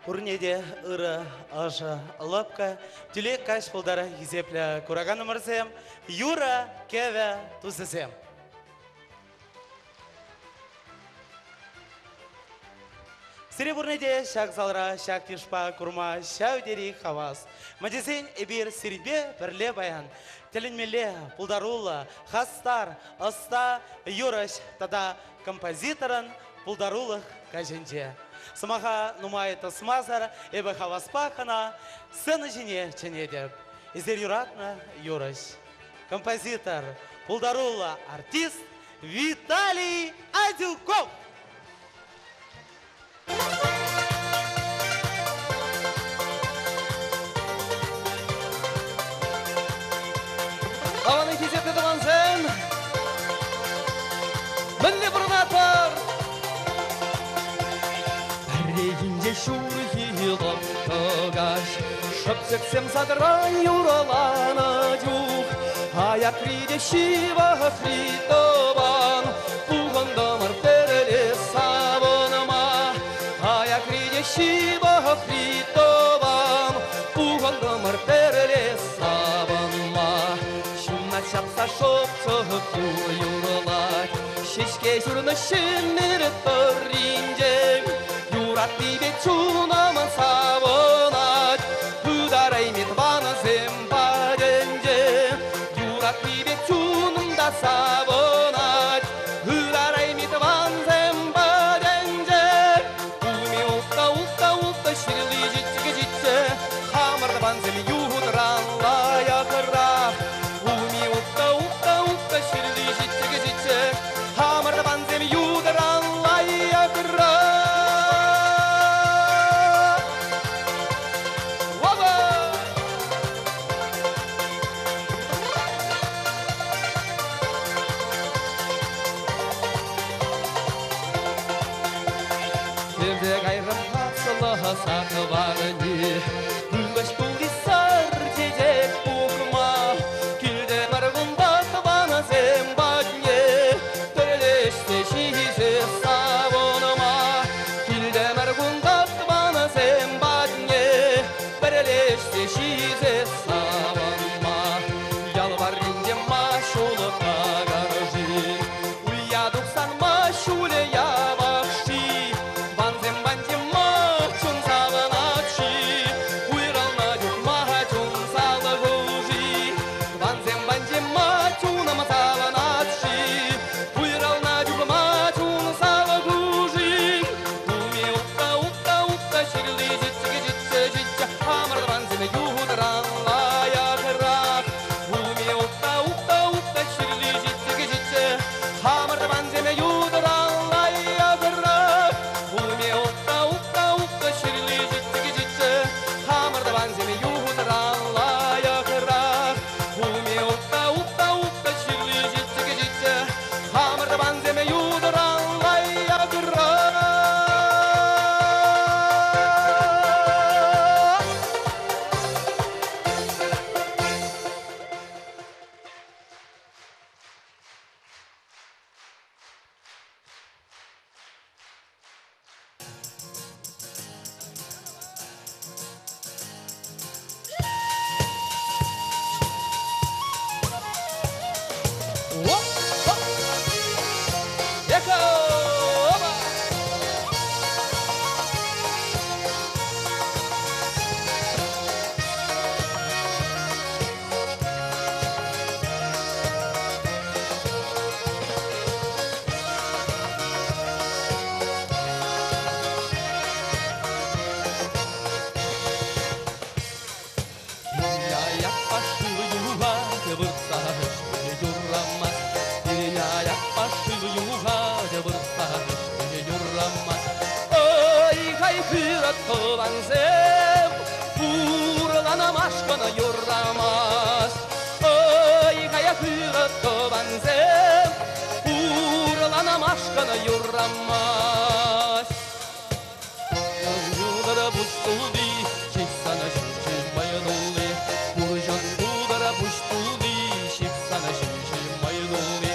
Урнеде ыры ажы лапка, тюлек каш пулдары есеплі көраған өмірсем, Юра кеве тусысем. Сире бурнеде шак залра, шак тишпа, курма, шаудери хавас. Мадесен эбир сиридбе бірле баян. Теленмеле, пулдарула, хастар, аста, юраш, тада композиторын пулдарулых каженде. Самаха нумайта смазар, эбі хаваспахана, сыны жіне ченедеп. Изер юратна юраш. Композитор, пулдарула, артист Виталий Адюков. Havanın kesetli dıvansın. Minni burnatlar. Перейінде шурхило тогаш, шепсексем задран юралана дюх, аяк риде шива хритобан, пугандамар переле савонама, аяк риде шива хритобан, пугандамар переле савонама, шумна чапса шопчыгып юралар, шешке жүріні шыннері тұринжем, Юрат тебе чунаман савонат, Ударай мет вана зембаденже. Юрат тебе чунамда савонат, Ударай мет ван зембаденже. Уми улта ширли житче, Хамарда ван зем юдран лаякра. Уми улта ширли житче, Хамарда ван зем юдран лаякра. Сатыварыне, Үлгаш тули сар жежек пухма, Килде маргунда табана зембадне, Төрелеште шизе савонома, Килде маргунда табана зембадне, Төрелеште шизе савонома, Ялваринде машулы пагаржи, Уядуксан машуле явахши, Банзем Тованзем, пурлана машкана юрамас. Ой, кая хырат тованзем, пурлана машкана юрамас. Юдара буштулди, шипсана шимши майнули. Пуржан юдара буштулди, шипсана шимши майнули.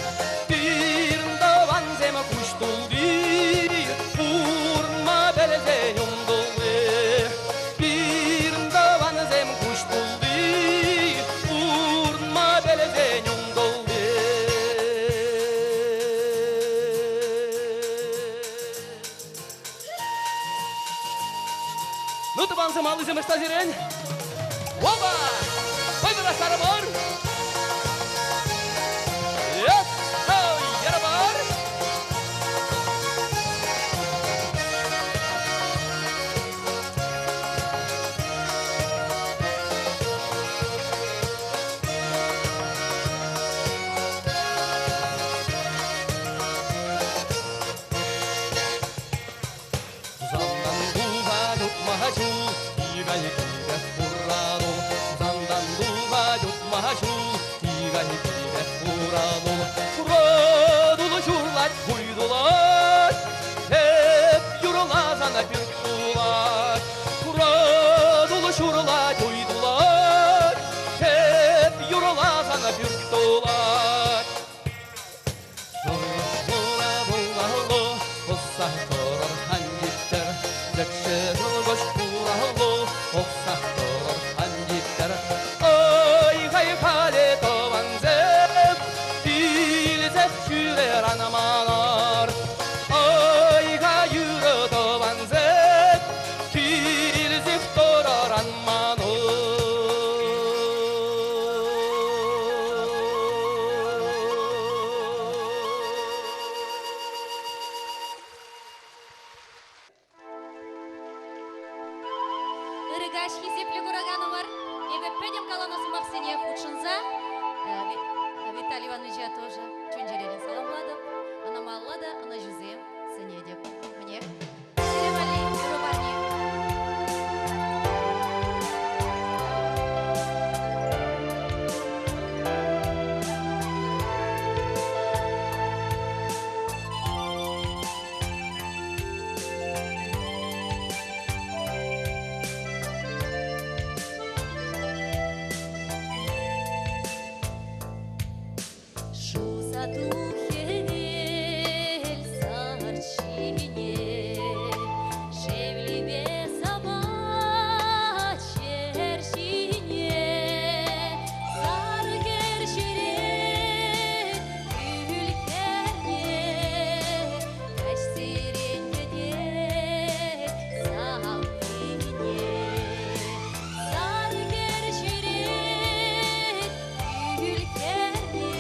Бирн тованзем куштулди, пурма белезен юмдулли. Ну, табанцы малый земешта зерень. Опа! Выбора сарабор. Yes! Oh, ярабар! Зандан дувадук махачу, игали киде урану. Зандан дувадук махачу, игали киде урану. Урадулу шурлать, хуйдулать, хеп юрулазана пиртулать. Урадулу шурлать, хуйдулать, хеп юрулазана пиртулать. Ырыгаш хизепле кураганы бар. Эбе педем каланасы Максине худшынса. Виталий Иванович тоже чунжереген саламладым. Ана маллада, ана жүзем, сыне деп. Мне. Сиремали, Рубарни. Тухель сарчине, шевлеве сама чершине, саргер ширет ülkerне, кашсеренде самине, саргер ширет ülkerне.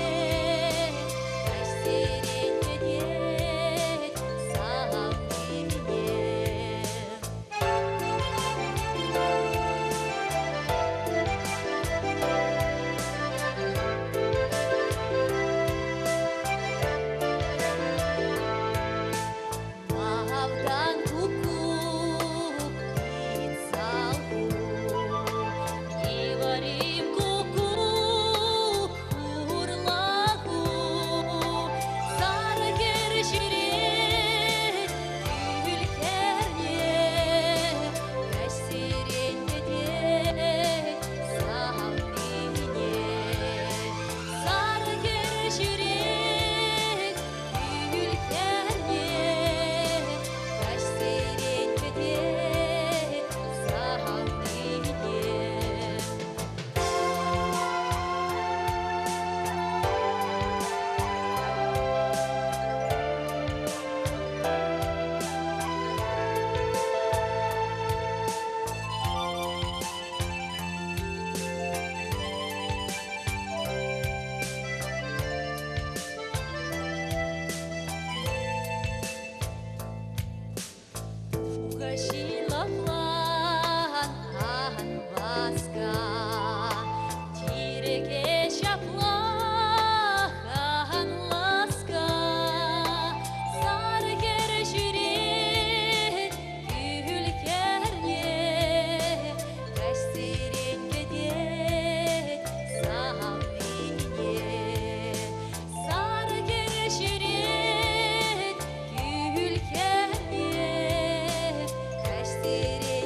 Tere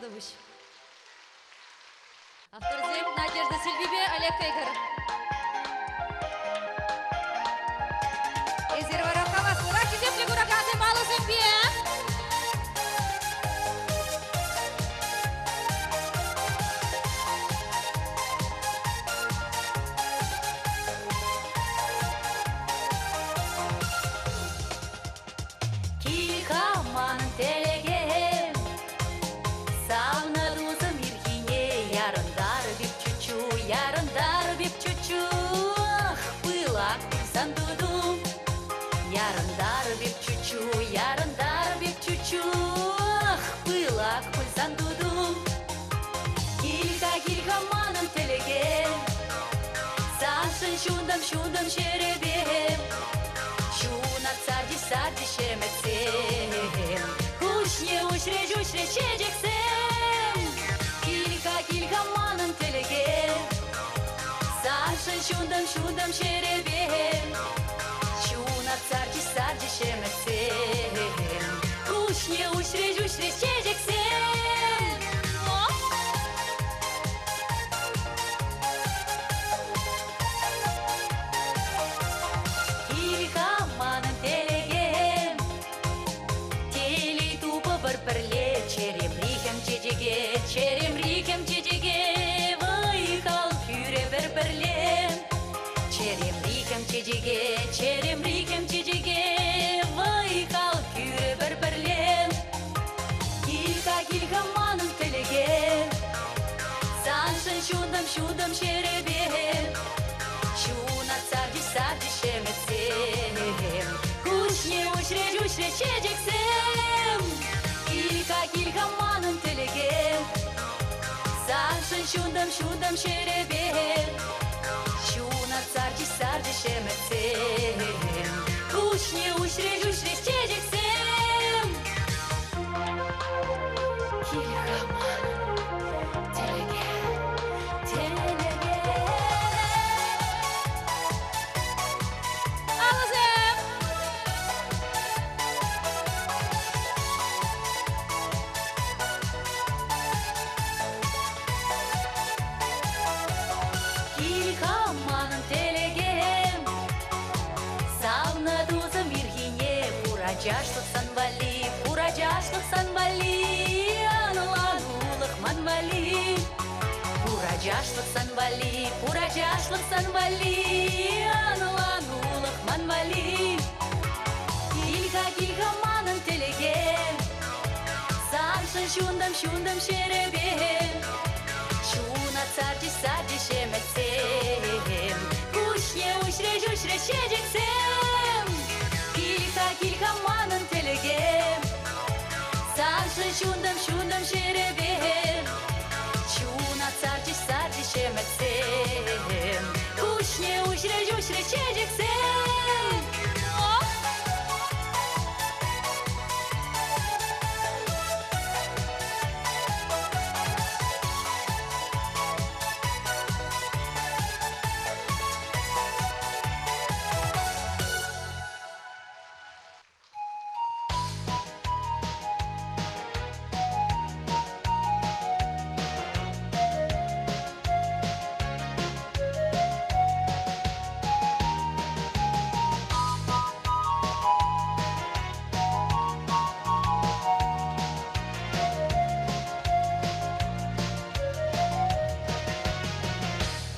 Давдович. Авторзем Надежда Сильвибе, Олег Кайгар. Ezirvarokava Slovak Hizepli Guragani Malu Zembiye. Kilkaman telegem Savnaduzum irkine Yarınдар bip çuçu Yarınдар bip çuçu Pılak sandudum Yarınдар bip çuçu Yarınдар bip çuçu Pılak sandudum Kilkamanın telegem Sansın şundam şerebem Şuna sardi şemetsem Kuşne uçre çeceksen Kilkamanın telegem Sansın şundam şerebem Şuna sardi şemetsem Kuşne uçre çeceksen Kilkamanın telegem Teli tupa barbarle Çerem rikem cecege Vay kal küre barbarle Çerem rikem cecege Vay kal küre barbarle Kilkamanın telegem Sansın şundam şerebem Şuna sardi şemetsem Kuşne uçre çeceksem Kilkamanın telegem Sansın şundam şerebem Şuna sardi şemetsem Kuşne uçre çeceksem Kilkamanın telegem Alazem Kilkamanın telegem Savnaduzum irhine Puracashlık sanvali Anılanulıq manvali Puracashlık sanvali Anılanulıq manvali Kilkamanın telegem Sansın şundam şerebem Şuna sardi şemetsem Kuşne uçre çeceksem Kilkamanın telegem Sansın şundam şerebem Şuna sardi şemetsem Kuşne uçre çeceksem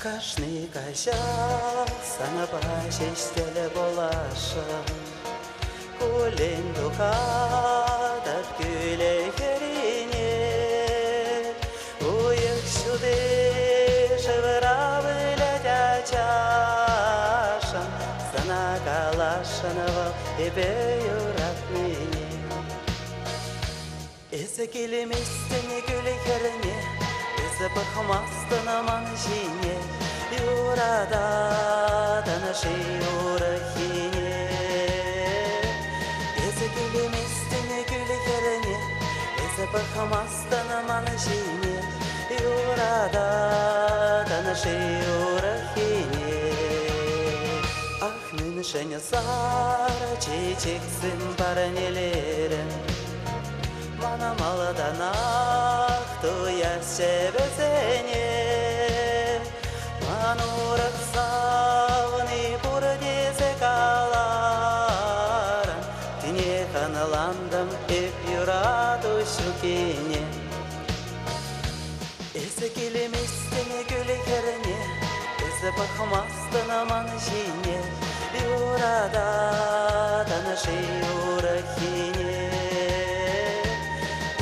Кашны кайша сана пашештеле болашым Кулен дукадат күле керине Уйык шуды шывыра вылетя чашам Сана калашынывал эпе юрат мені Эзі келеместіне күле керіне Эзі бұрқымастын аман жине Юрада танышы юрахине Эзі келеместіне күлі керіне Эзі бұрқымастын аман жине Юрада танышы юрахине Ахнын шәне сара чечексін бар нелерін Мана малыдан ақ шебесене манурық савны бұрдесі каларын Тіне қаныландым еп юраду шукене Есі келеместіне гүлі керіне Есі бақымастын аман жине Юрада танышы юрахине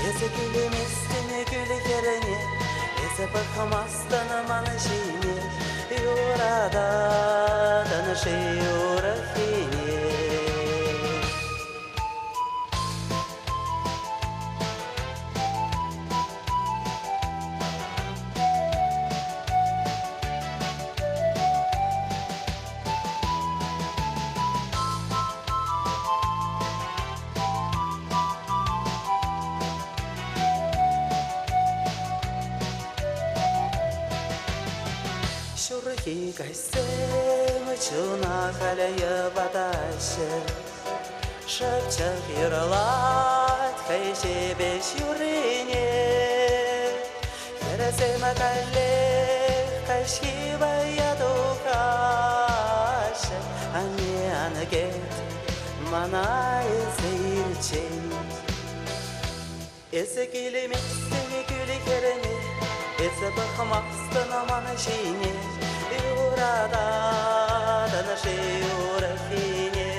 Есі келеместіне гүлі керіне Есі бақымастын аман жине Юрада танышы юрахине Шурхи кайсем чуна халяя батаще Шапчак юралат кайше беш юрине Кересема калех кайшхивая духаше Ане анагет манай зирчен Есе килеместене күлі керене Есі бақымастын аман жине Юрада танышы юрахине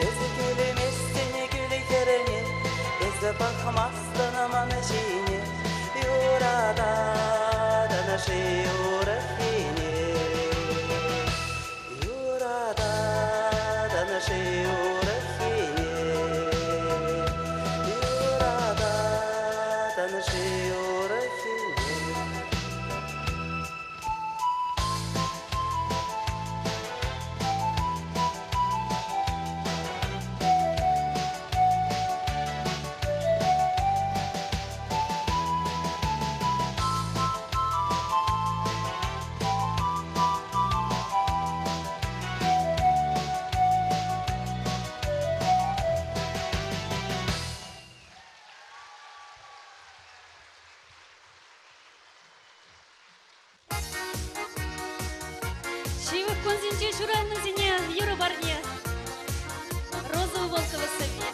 Есі келеместіне күлі керене Есі бақымастын аман жине Юрада танышы юрахине Юрада танышы юрахине Юрада танышы Шивых конзинче шуранның зіне юры барне. Роза Волкова София.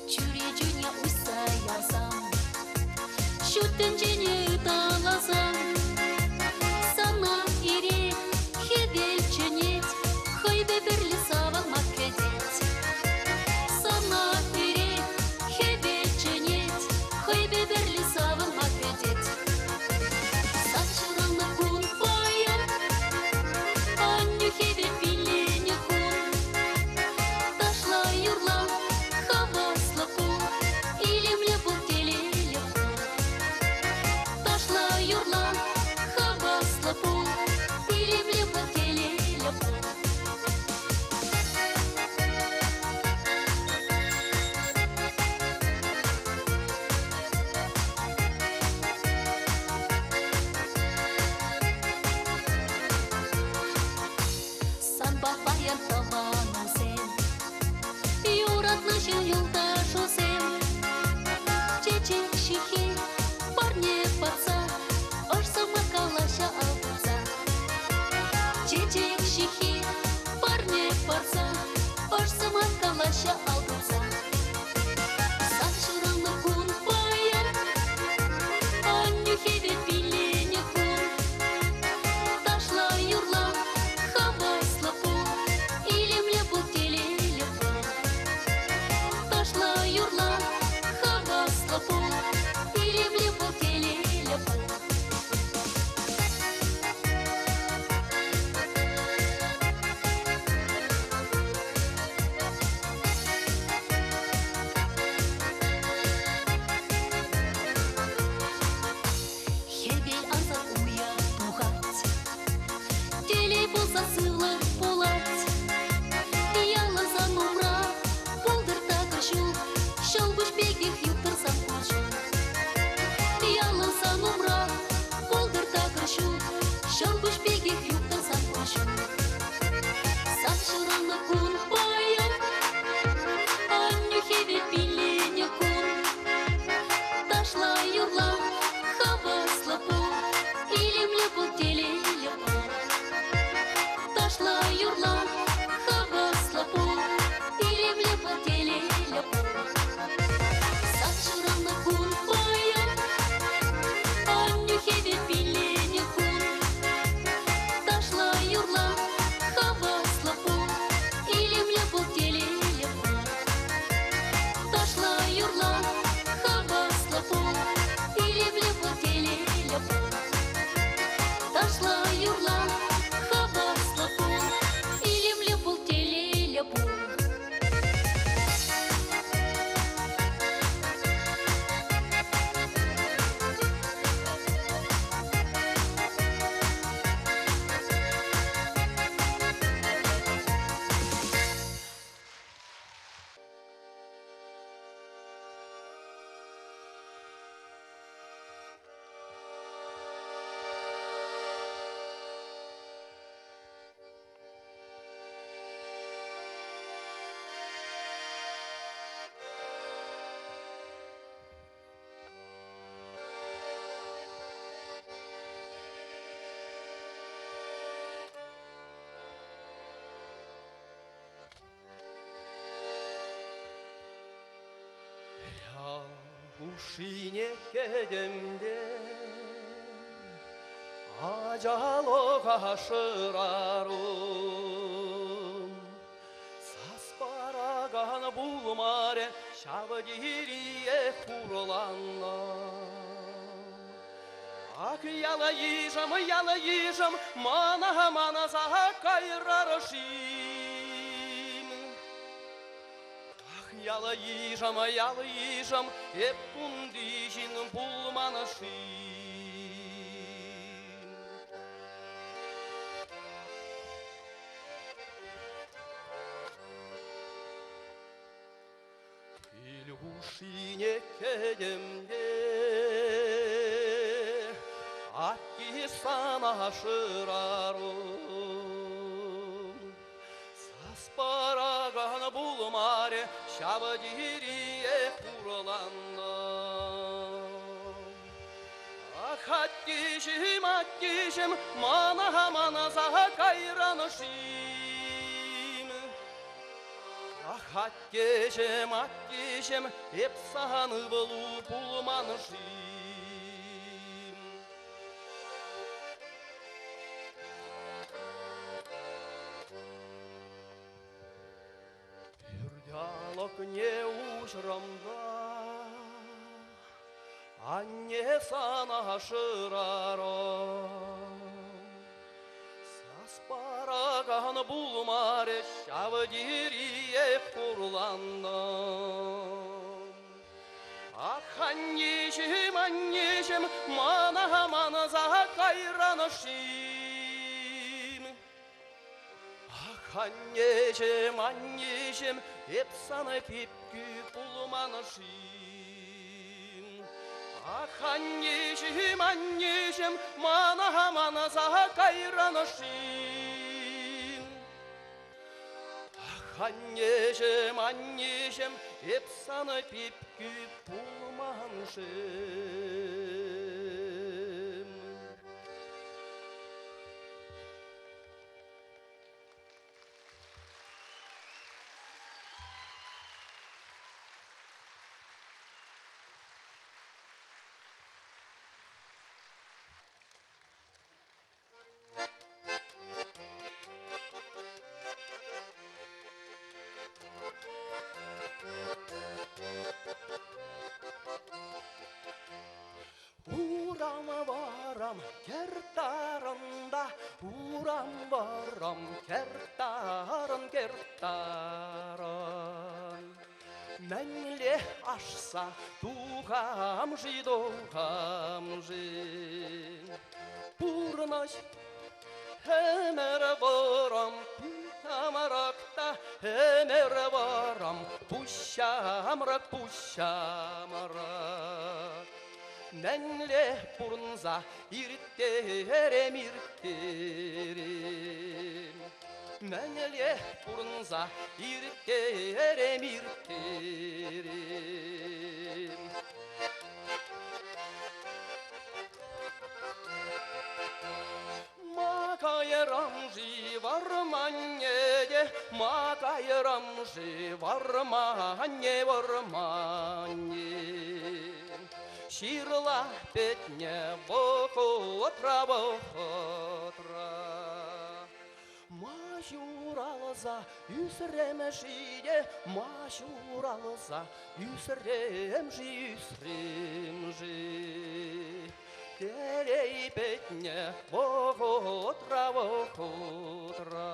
Чуре жүне ұйса ярсам, шүттін жіне ұталасам. Сана ире хебел чөнет, хойбе бірлі савал маккедет. Сана ире хебел чөнет, хойбе бірлі савал маккедет. Сачыраны күн бая, аню хебел билене күн. Ташла юрла, хавасла күн, илемле бұл телеле күн. Ташла юрла, хавасла күн, илемле бұл телеле күн. Сан бақаян табану сен, юратнышы юлдашу сен. Чечек шихи, парне паца, ошсама калаша алца. Чечек шихи, парне паца, ошсама калаша алца. Сачыраны күн бая, аню хебет билене күн. Ташла юрла, хавасла күн, илемле бұл телеле күн. Ташла юрла, хавасла күн, илемле бұл телеле күн. юрла, хабасла пол, или влепла телеля пол. Сачурам на кун поет, Анюхеве пилене кун. Дошла юрла, хабасла пол, или влепла телеля пол. Дошла юрла, хабасла пол, или влепла телеля пол. Дошла юрла, хабасла пол, или влепла телеля пол. Ушине кедемде ажалыға шырарым саспараган булмаре шабдирие курланна ак яла ежам мана кайрарышим яла ежам еп пундишин булманышим Илюшине кедемде акки сана шырарым саспараган булмаре шабдирие курланна аттишим мана кайранышим аттишим епсаны болу булманышим Юрдялок не ужрамда Анне сана шырарым Саспараган булмаре шабдирие курланным Аннишим мана кайранышим Аннишим епсаны пипки булманышим Аннишим мана кайранышим Аннишим епсаны пипки булманышим Урам варам кертарында, урам варам кертарын. Мәнле ашса туғамжи. Пурнаш хемер варам питамаракта, хемер варам пущамрак. Мәнле пурнза ирттерем. Мәнле пурнза ирттерем. Макайрамжи варманне, макайрамжи варманне, варманне. Ширла петне вохотра, вохотра. Машуралса үсремшиде, машуралса үсремши, үсремши. Терей петне вохотра, вохотра.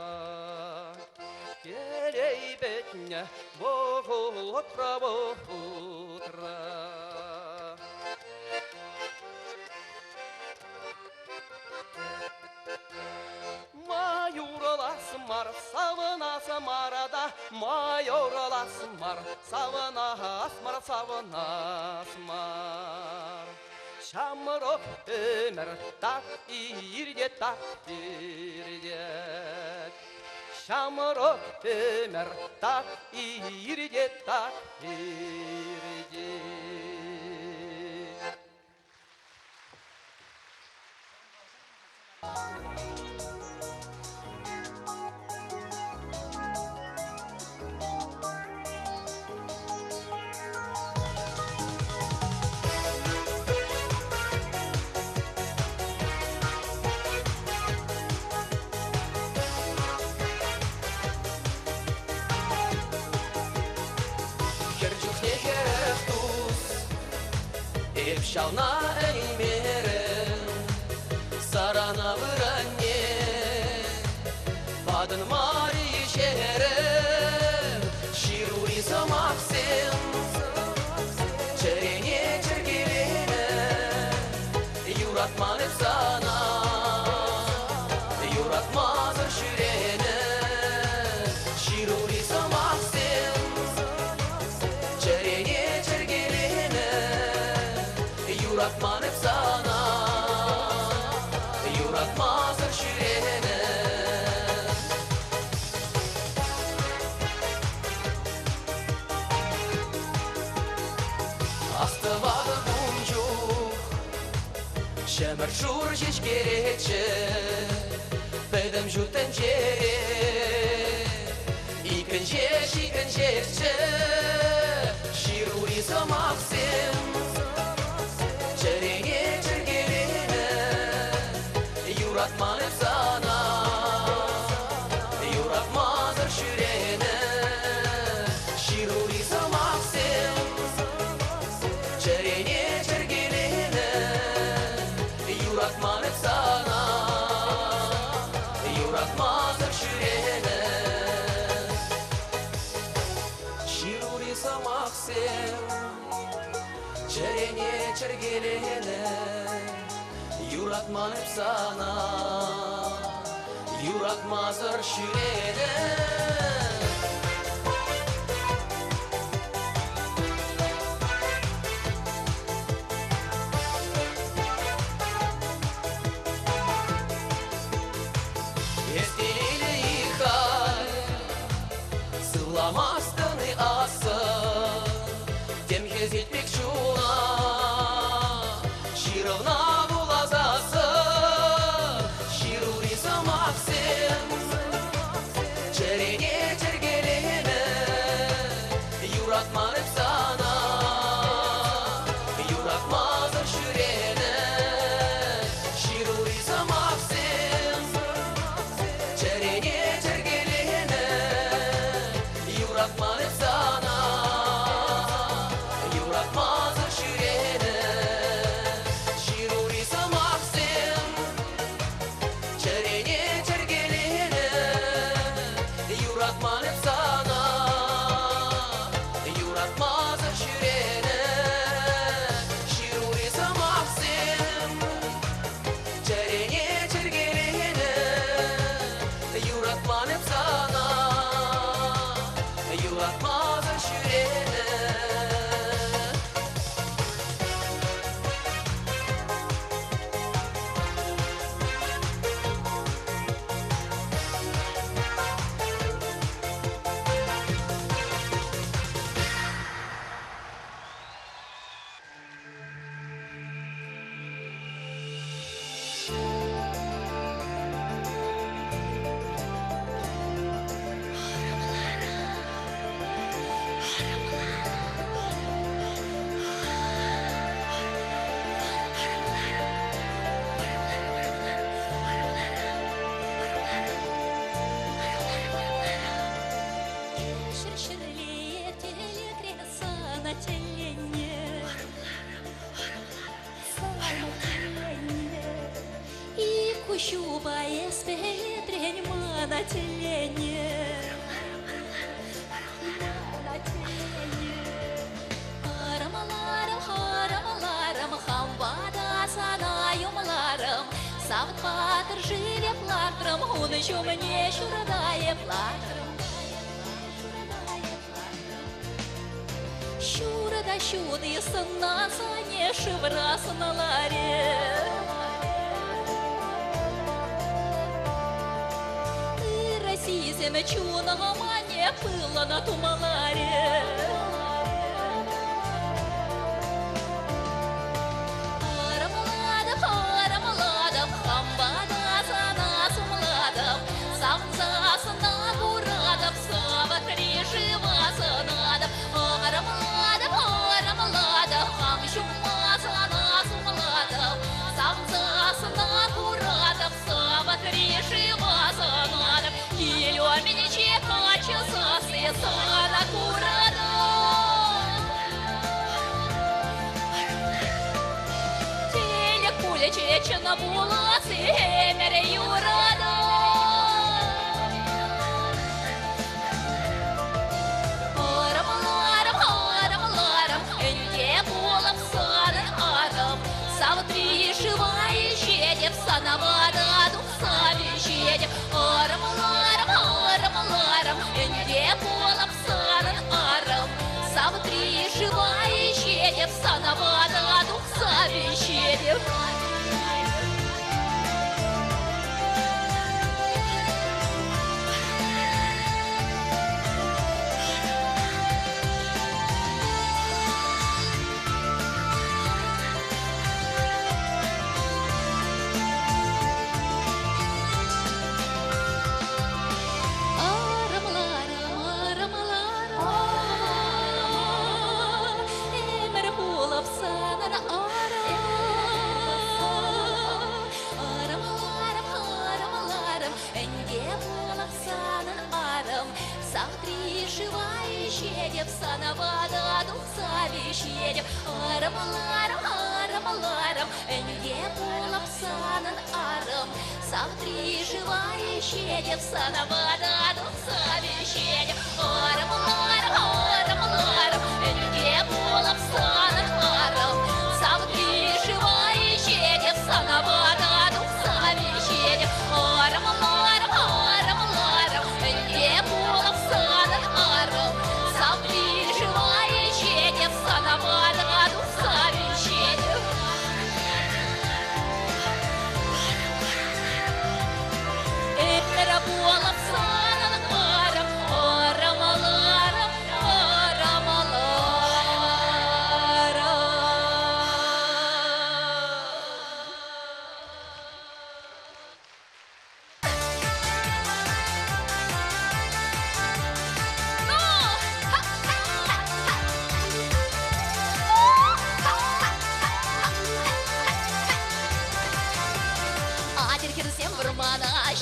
Терей петне вохотра, вохотра. Майорласмар, савынасмарда, майорласмар, савынасмар, савынасмар. Шамрок өмір, так ирде, так ирде. Шамрок өмір, так ирде, так ирде. Şalna elmerim, sarana vıranne, badın mari şehrem, şiruri samaksen, çerene çergelene, yuratmanıp sana, yuratmazır şürene, şiruri samaksen, çerene çergelene, yuratmanıp sana, yuratmazır şürene. Astıvadı buncuk, şemir şur şişkereçe, bedem juten çere, ikince şikinceçe, şiruri samaksen, çerene çergelene, yuratmanıp sana, yuratmazır şürene, şiruri samaksen, çerene çergelene, yuratmanıp sana, yuratmazır şürene, şiruri samaksen, çerene çergelene, yuratmanıp sana, yuratmazır şürene. Естелили ихай, сыламастыны асы, темхез етпек шуна, шировна булазасы, ширури самаксен, çerene çergelene, yuratmanıp sana, yuratmazır şürene, şiruri samaksen, çerene çergelene, yuratmanıp sana, yuratmazır şürene, şiruri samaksen, çerene çergelene, yuratmanıp sana, yuratmazır şürene, şiruri samaksen, çerene çergelene, yuratmanıp sana, yuratmazır şürene. трень на телене. Харамаларам, харамаларам, хамбада санаюмаларам. Савт патр живе платром, он еще мне шурадае платром. Шурада щуды сына сане шеврас на ларе. Ты Россия мечуного мане пыла на тумаларе. Чечена була цемере юрада. Арамаларам, арамаларам, энде була псадан арам. Савтри живая щедев, санавада духсами щедев. Арамаларам, арамаларам, энде була псадан арам. Савтри живая щедев, санавада духсами щедев. Санавада духсами щедев. Арамаларам, арамаларам, энде була псанан арам. Савтри живая щедев, санавада духсами щедев. Арамаларам, арамаларам, энде була псанан арам. Савтри живая щедев, санавада духсами щедев. Арамаларам, арамаларам, энде була псанан арам. Савтри живая щедев, санавада духсами щедев. Эра була псанан арам, арамаларам, арамаларам.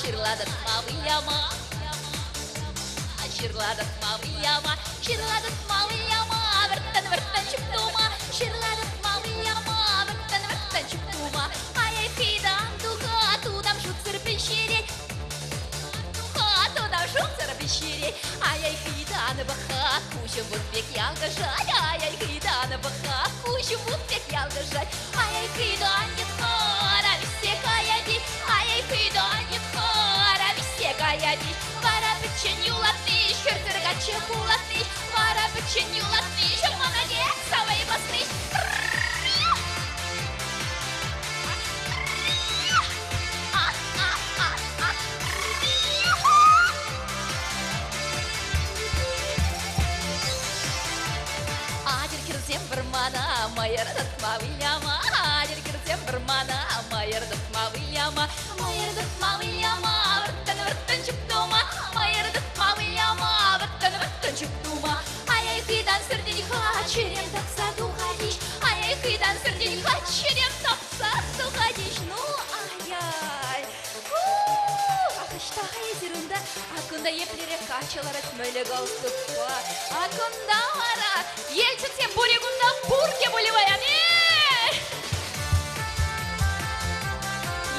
Şirladat mavi yama, şirladat mavi yama, şirladat mavi yama, verten çıktuma, şirladat mavi yama, verten çıktuma. Ay fidan duha, tudam şutsır pişiri, duha, tudam şutsır pişiri. Ay fidan baha, kuşum bek yalgajay, ay fidan baha, kuşum bek yalgajay. Ay fidan yıkara, vissekaya di, ay fidan yıkara. Вара печенью латыш, кертыргачы булатыш. Вара печенью латыш, молодец, савай басныш. Адир кирсем бармана, майырдат мави яма. Адир кирсем бармана, майырдат мави яма. Майырдат мави яма. Verten çıktuma, mayırdık mavi yama. Verten çıktuma. Ай-яй, кидан серденька, черем такса духодишь. Ай-яй, кидан серденька, черем такса духодишь. Ну, ай-яй. Ах, что хайзерында, акында еплере качалар этмеле галстукка. Акында вара, елчексем бурегунда бурге болевая.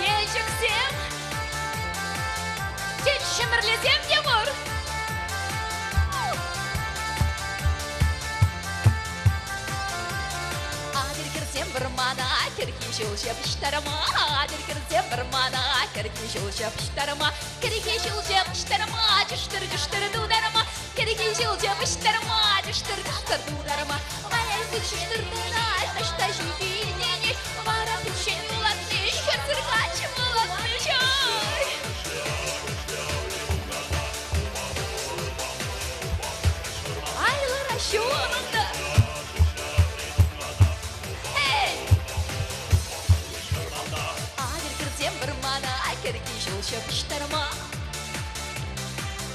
Елчексем. Бірлесем Тимур. Адыр кірсем бір мана, кірген жолжап іштарыма. Адыр кірсем бір мана, кірген жолжап іштарыма. Кірген жолжап іштарыма, жүштір дударыма. Кірген жолжап іштарыма, жүштір дударыма. Маяй жүштір дунай, ташта жүйденене. Мара пүшен юлатныш, көрсірғач мұлатныш. Айлар ашу онында. Кірген жолжап іштарыма.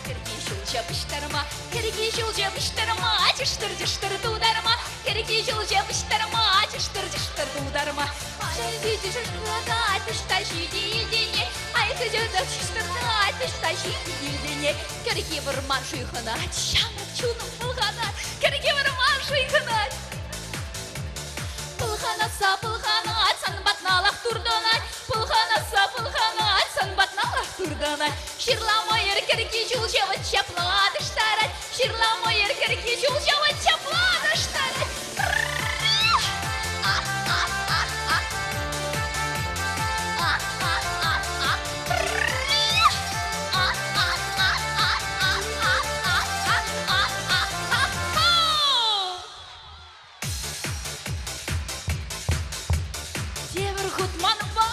Кірген жолжап іштарыма. Кірген жолжап іштарыма. Жүштір дударыма. Кірген жолжап іштарыма. Жүштір дударыма. Жайзүйді жүштірді айтышта жүйді елдене. Айқыжыды жүштірді айтышта жүйді елдене. Кірген вырман жүйхына. Шамыр чуным пылғана. Кірген вырман жүйхына. Пылғанаса пылғана. Санбатналақ тұрдынай. Пылғанаса пылғана. Санбатналақ тұрдынай. Шырлама еркерге жол жауы чаплады штарай. Шырлама еркерге жол жауы чаплады штарай. Темір Хутманова.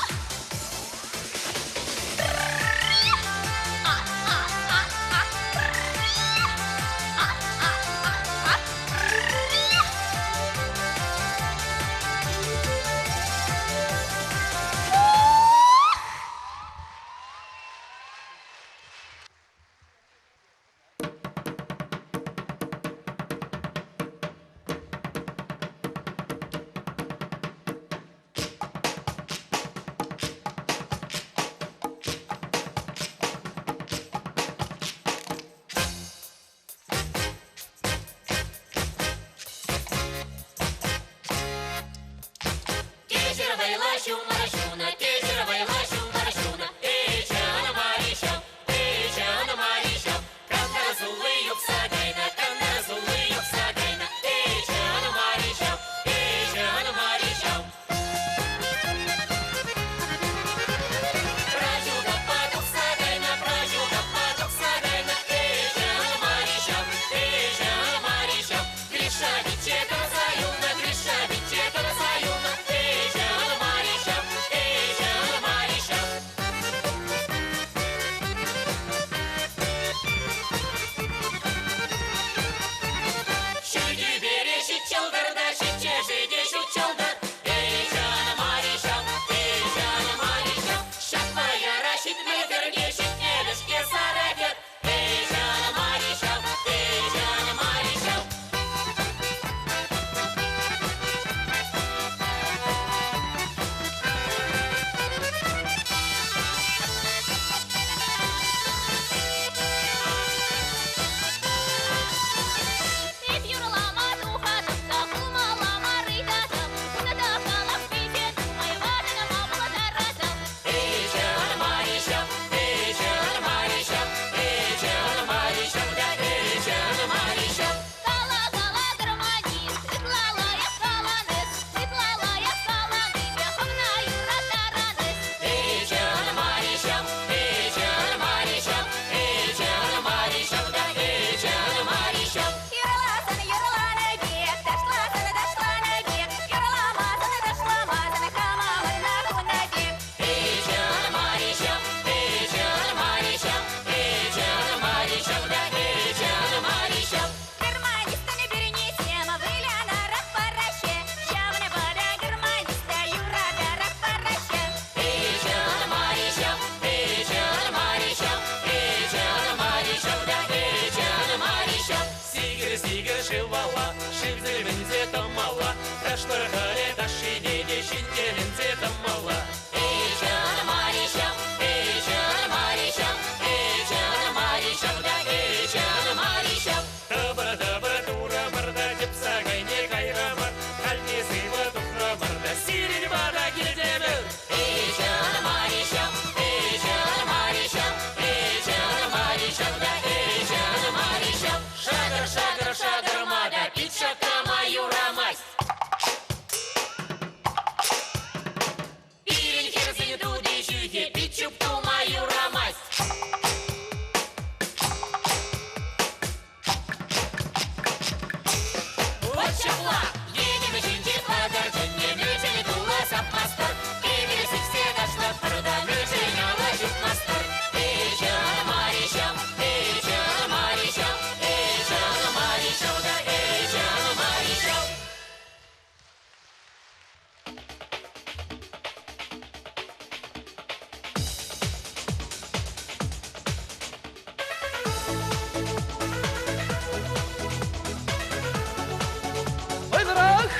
Ойнырах!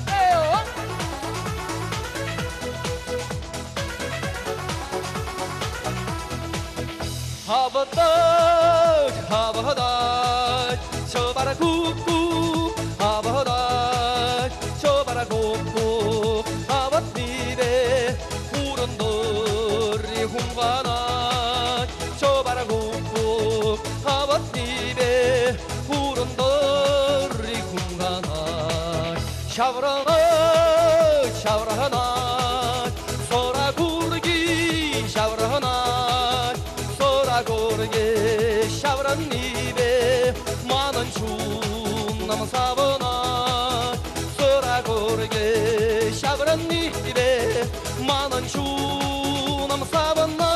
Эйо! 하바닥 하바닥 저바라 꾹꾹 하바닥 저바라 꾹꾹 하바띠베 후런돌이 훈바나 저바라 꾹꾹 하바띠베 후런돌이 훈바나 샤브라나 샤브라나 소라 구르기 샤브라나 고르게 샤브란 입에 만원 춤남 사버나 소라 고르게 샤브란 입에 만원 춤남 사버나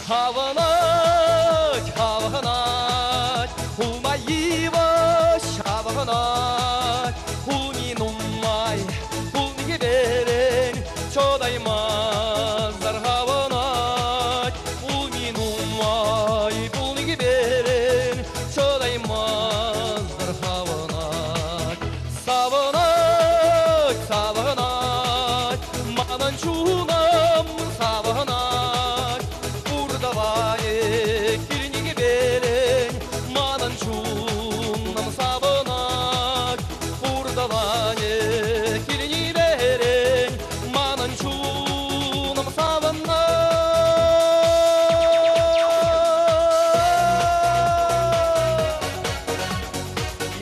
하바나 하바나 후마이바 샤바나 후니 놈마이 후니 게베렌 초다이 만살 하바나 후니 놈마이 후니 게베렌 초다이 만살 하바나 사바나 사바나 만원 주남 사바나 다바에 기린이게 베렌 만원 춤남 사버나 우르다바에 기린이 베렌 만원 춤남 사버나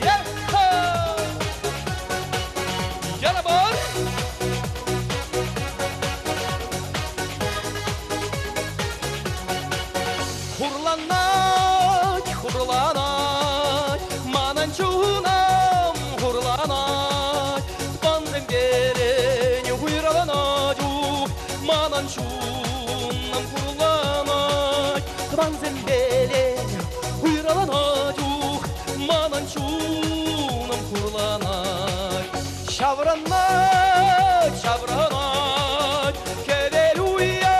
야하 여러분 Хурлана, хурлана, манан чунам, хурлана, банзем берень, хуйралана, жук, манан чунам, хурлана, банзем берень, хуйралана, жук, манан чунам, хурлана, шаврана, шаврана, кеделуя,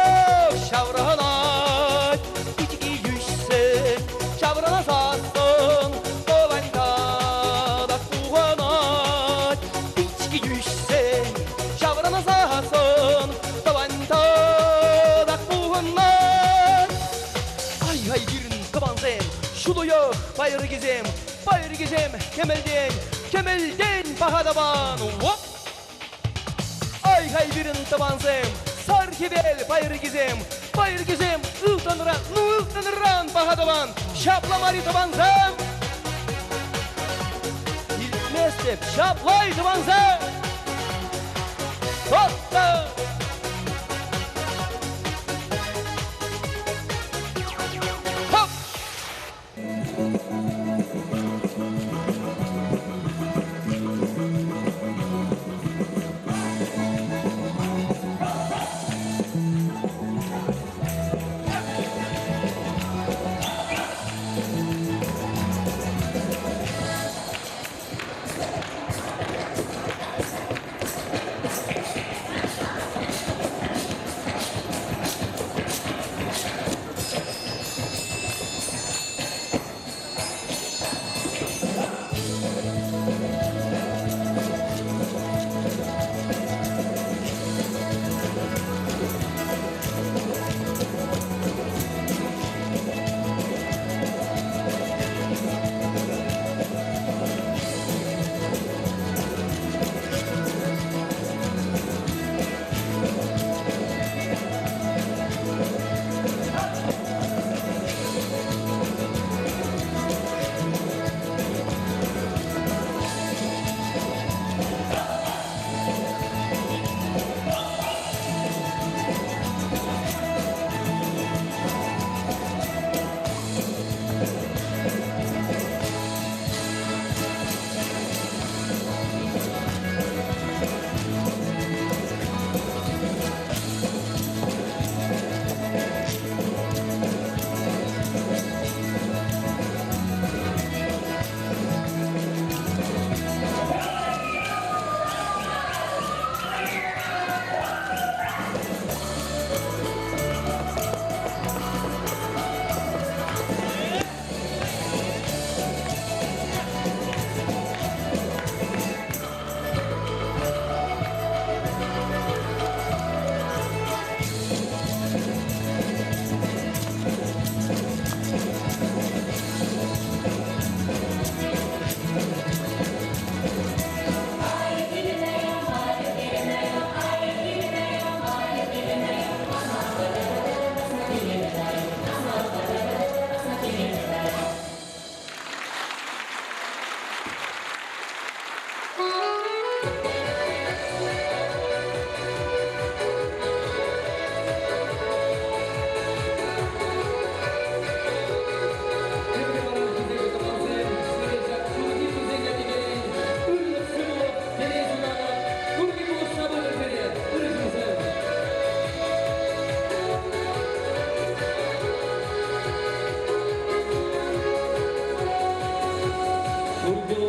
шаврана. 샤브라나 사선 또반타다 구하나 삐치기 유세 샤브라나 사선 또반타다 구하나 아이하이 기른 그반셈 슈도여 바이르기셈 케멜덴 바하다반 워 아이하이 기른 그반셈 sarhibel bayrıgizem utanıran bahadovan şaplamari tabanzem İlmestep şaplay tabanzem Hotta Hop Sana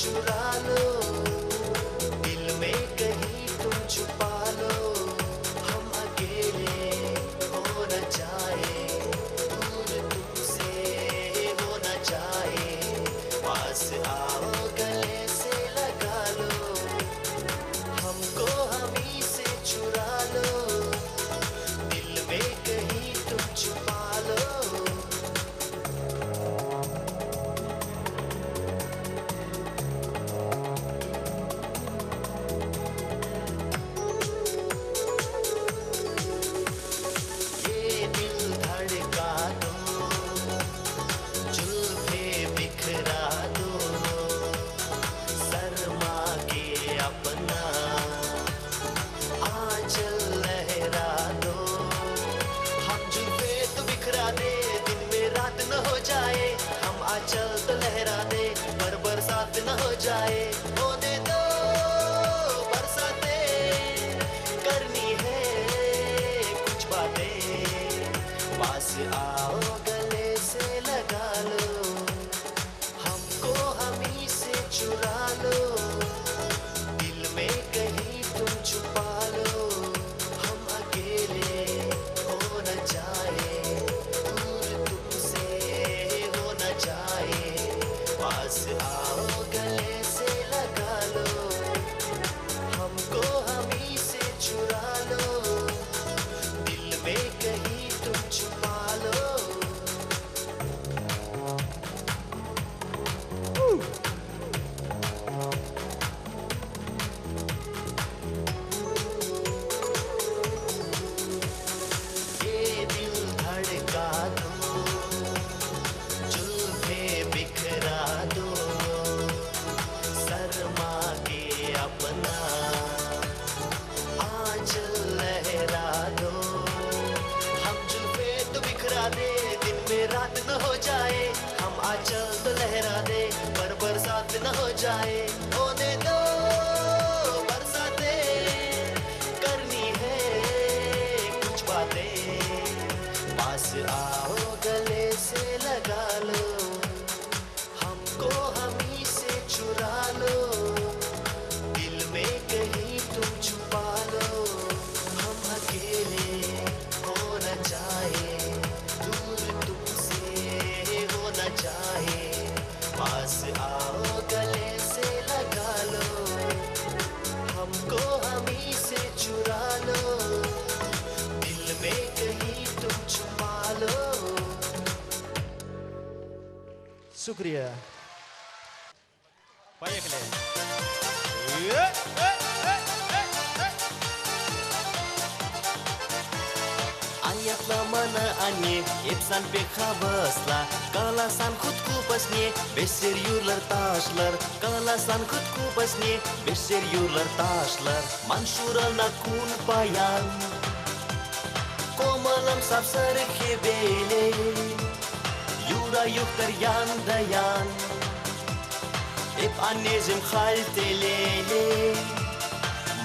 चुरा लो दिल में कहीं न हो जाए होने दो बरसातें करनी है कुछ बातें पास आओ गले से लगा लो हमको हमी से चुरा लो दिल में कहीं तुम छुपा लो हम अकेले हो न जाए दूर तुमसे हो न जाए पास आओ गले से लगा लो हमको हमी से चुरा लो दिल में कहीं तुम छुपा लो शुक्रिया Поехали. Ayatla mana ane epsan pekha basla kalasan khudku basne besir yurlar taşlar kalasan khudku basne besir yurlar taşlar manşuralna kun payan komalam sapsar khebele yura yuktar yan dayan ep annezim khaltelele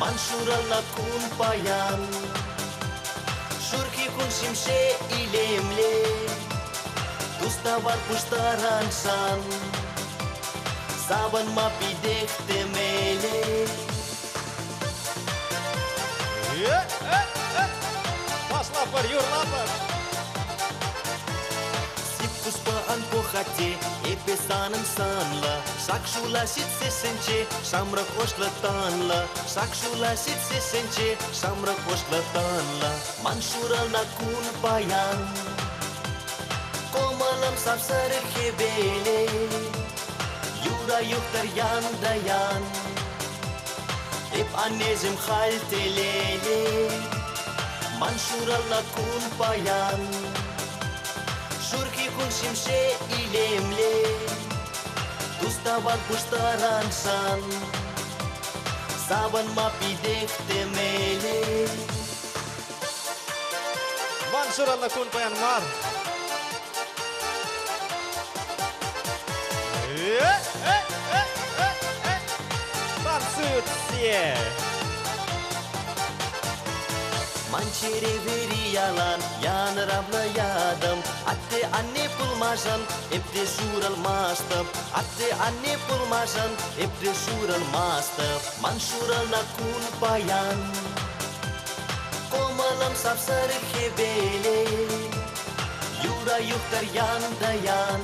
manşuralna kun payan Surki kun simse ilemle Tustavar pustaran san Saban mapi dekte mele Пошла пар, Юр, лапар. Sip puspaan po khate Epesanam sanla Sakshula sit se senche Samra koshla tanla Sakshula sit se senche Samra koshla tanla Manshura na kun payan Komalam sapsar khebele Yura yuktar yan dayan Ep annezim khaltelele Manshura na kun payan Surki kun simse ilemle Tustavan pustaran san Saban mapi dekte mele Mansurallah kun payan mar. Танцуют все. Mançere veri yalan yan ravla yadam Atte anne pulmasan epte sural mastab Atte anne pulmasan epte sural mastab Mansural na kun payan Komalam sapsar khebele Yura yuktar yan dayan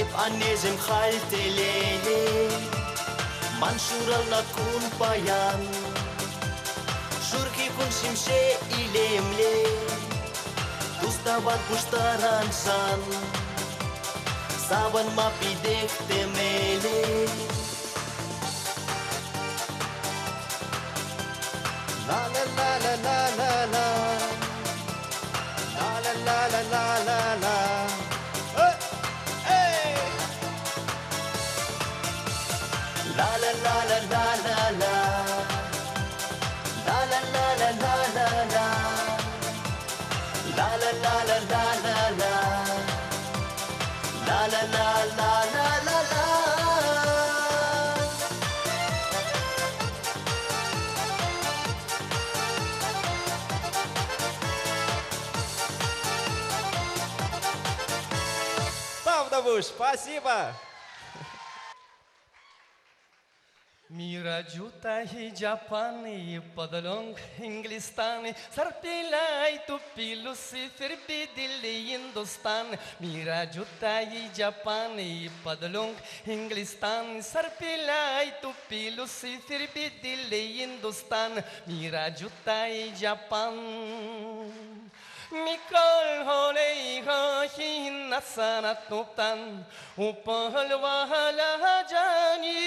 Ep annezim khaltelele Mansural na kun payan Surki kun simse ilemle Tustavan pustaran san Saban mapi dekte mele La la la la la la la. La la la la la la la. Hey! La la la la la la la La la la la la la la La la la la la la la La la la la la la la Павдовуш, спасибо. मेरा जूता ही जापानी पदलोंग इंग्लिस्तानी सर पे लाई तो पीलू से फिर भी दिल्ली हिंदुस्तान मेरा जूता ही जापानी पदलोंग इंग्लिस्तानी सर पे लाई तो पीलू से फिर भी दिल्ली हिंदुस्तान मेरा जूता ही जापान मिकल होले ही नसना तुपतन ऊपर वाला जानी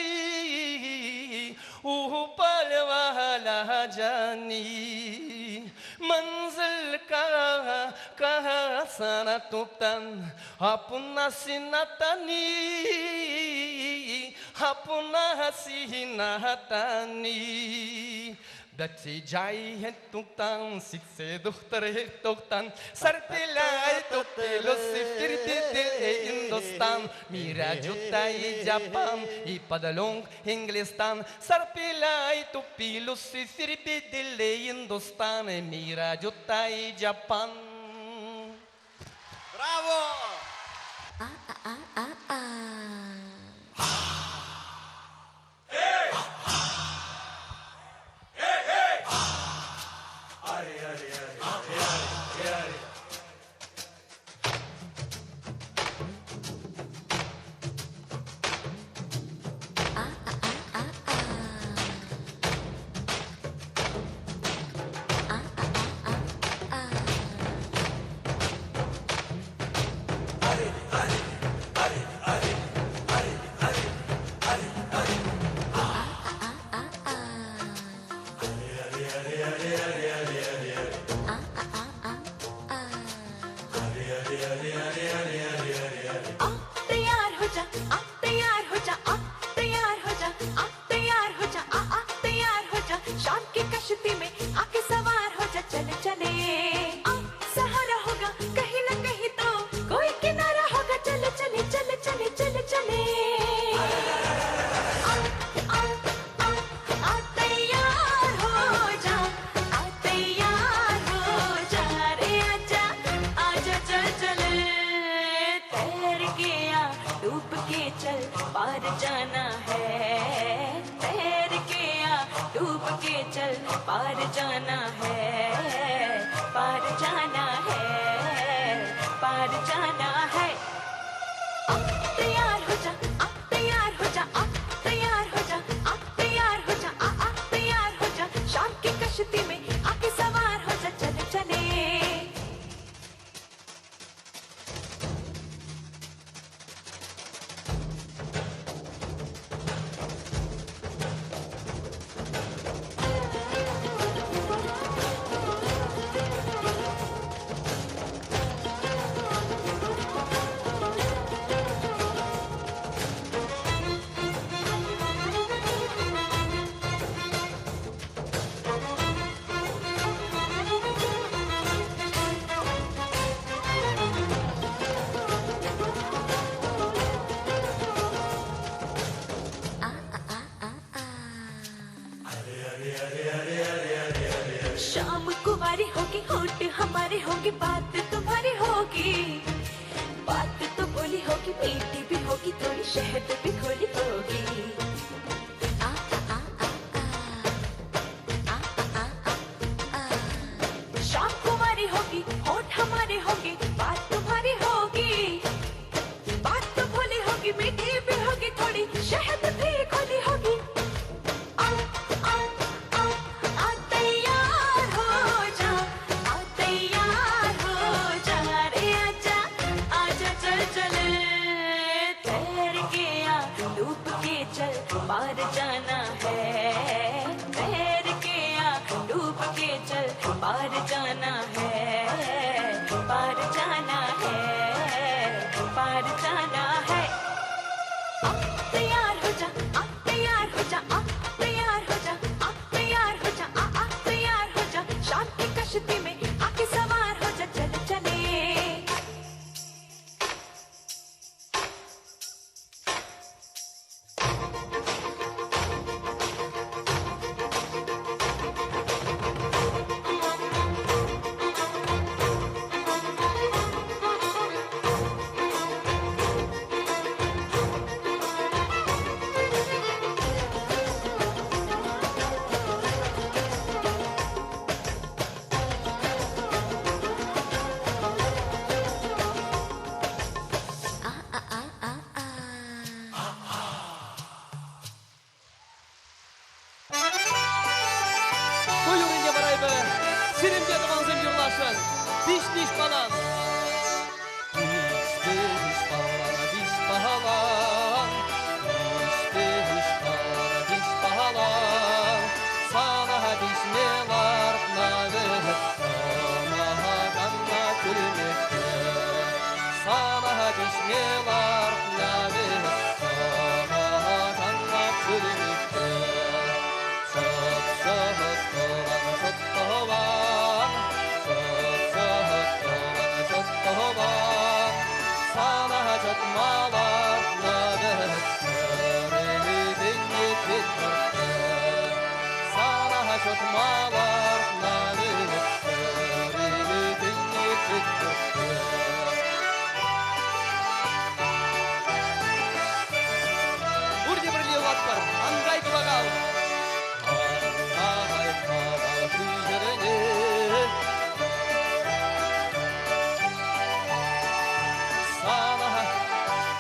ऊपर वाला जानी मंजिल का सना तुपतन अपना सीना तनी अपना सीना तनी Бәтсі жай туқтан, сіксе дұқтыр тоқтан, сарпилай топпило сифтір беділі Индостан, мира жутай Жапан, и падалонг Инглистан, сарпилай топпило сифтір беділі Индостан, мира жутай Жапан. Браво! शाम कुमारी होगी, होठ हमारे होंगे, बात तुम्हारी होगी, बात तो बोली होगी, मीठी भी होगी, थोड़ी शहद भी घोली होगी। आ आ आ आ आ आ आ शाम कुमारी होगी, होठ हमारे होंगे, बात तुम्हारी होगी, बात तो बोली होगी, मीठी भी होगी, थोड़ी शहद भी घोली होगी। पार जाना है, तैर के आ डूब के चल, पार जाना है, पार जाना है, पार जाना है। तैयार हो जा, तैयार हो जा, तैयार हो जा, तैयार हो जा, तैयार हो जा, शाम की कश्ती में आके सवार हो जा, चल चले। Sirimge dıvansın yurlaşın, diş diş balan. Diş diş balan, diş balan. Diş diş balan, diş balan. Sana dişmeler navet, sana kanna külmekte. Sana dişmeler navet, sana kanna külmekte. Çok çok артмалар наны Урди бірле латтар, аңдай құлағал. Аңдай құлағал күйлеріне. Сана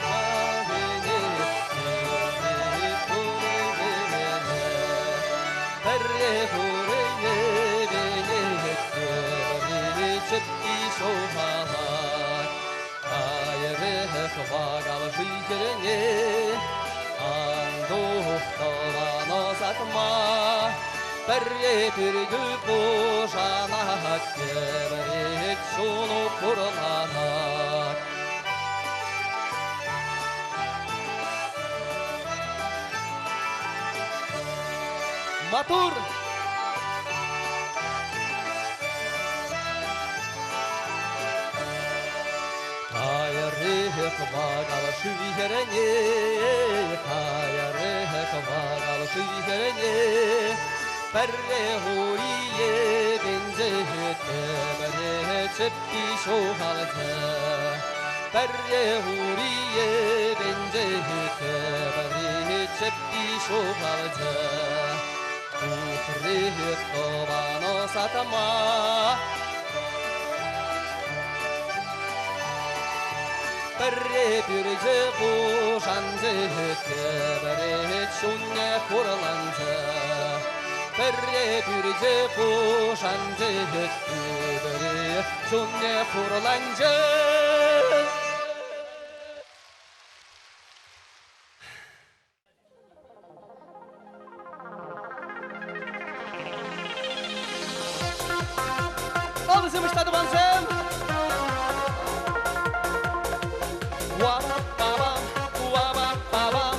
ғавене, көріне, бірре көріне, көріне, чөпті шоғалар. Айыры құлағал күйлеріне. Андуқталаны сатма, бірре бүргіл бұжана, кемірек шуну құрлана. Матур! Хайыры құмағал шүйгеріне, хайыры құмағал шүйгеріне, бірре ғурие бензі көмірі чөпті шоғалды. Бірре ғурие бензі көмірі чөпті шоғалды. Құқыры құбаны сатама, бірре бүргі бұжанды, көмірі чүнне құрланды. Бірре бүргі бұжанды, көмірі чүнне құрланды. Oldu estado banzem. Wababam,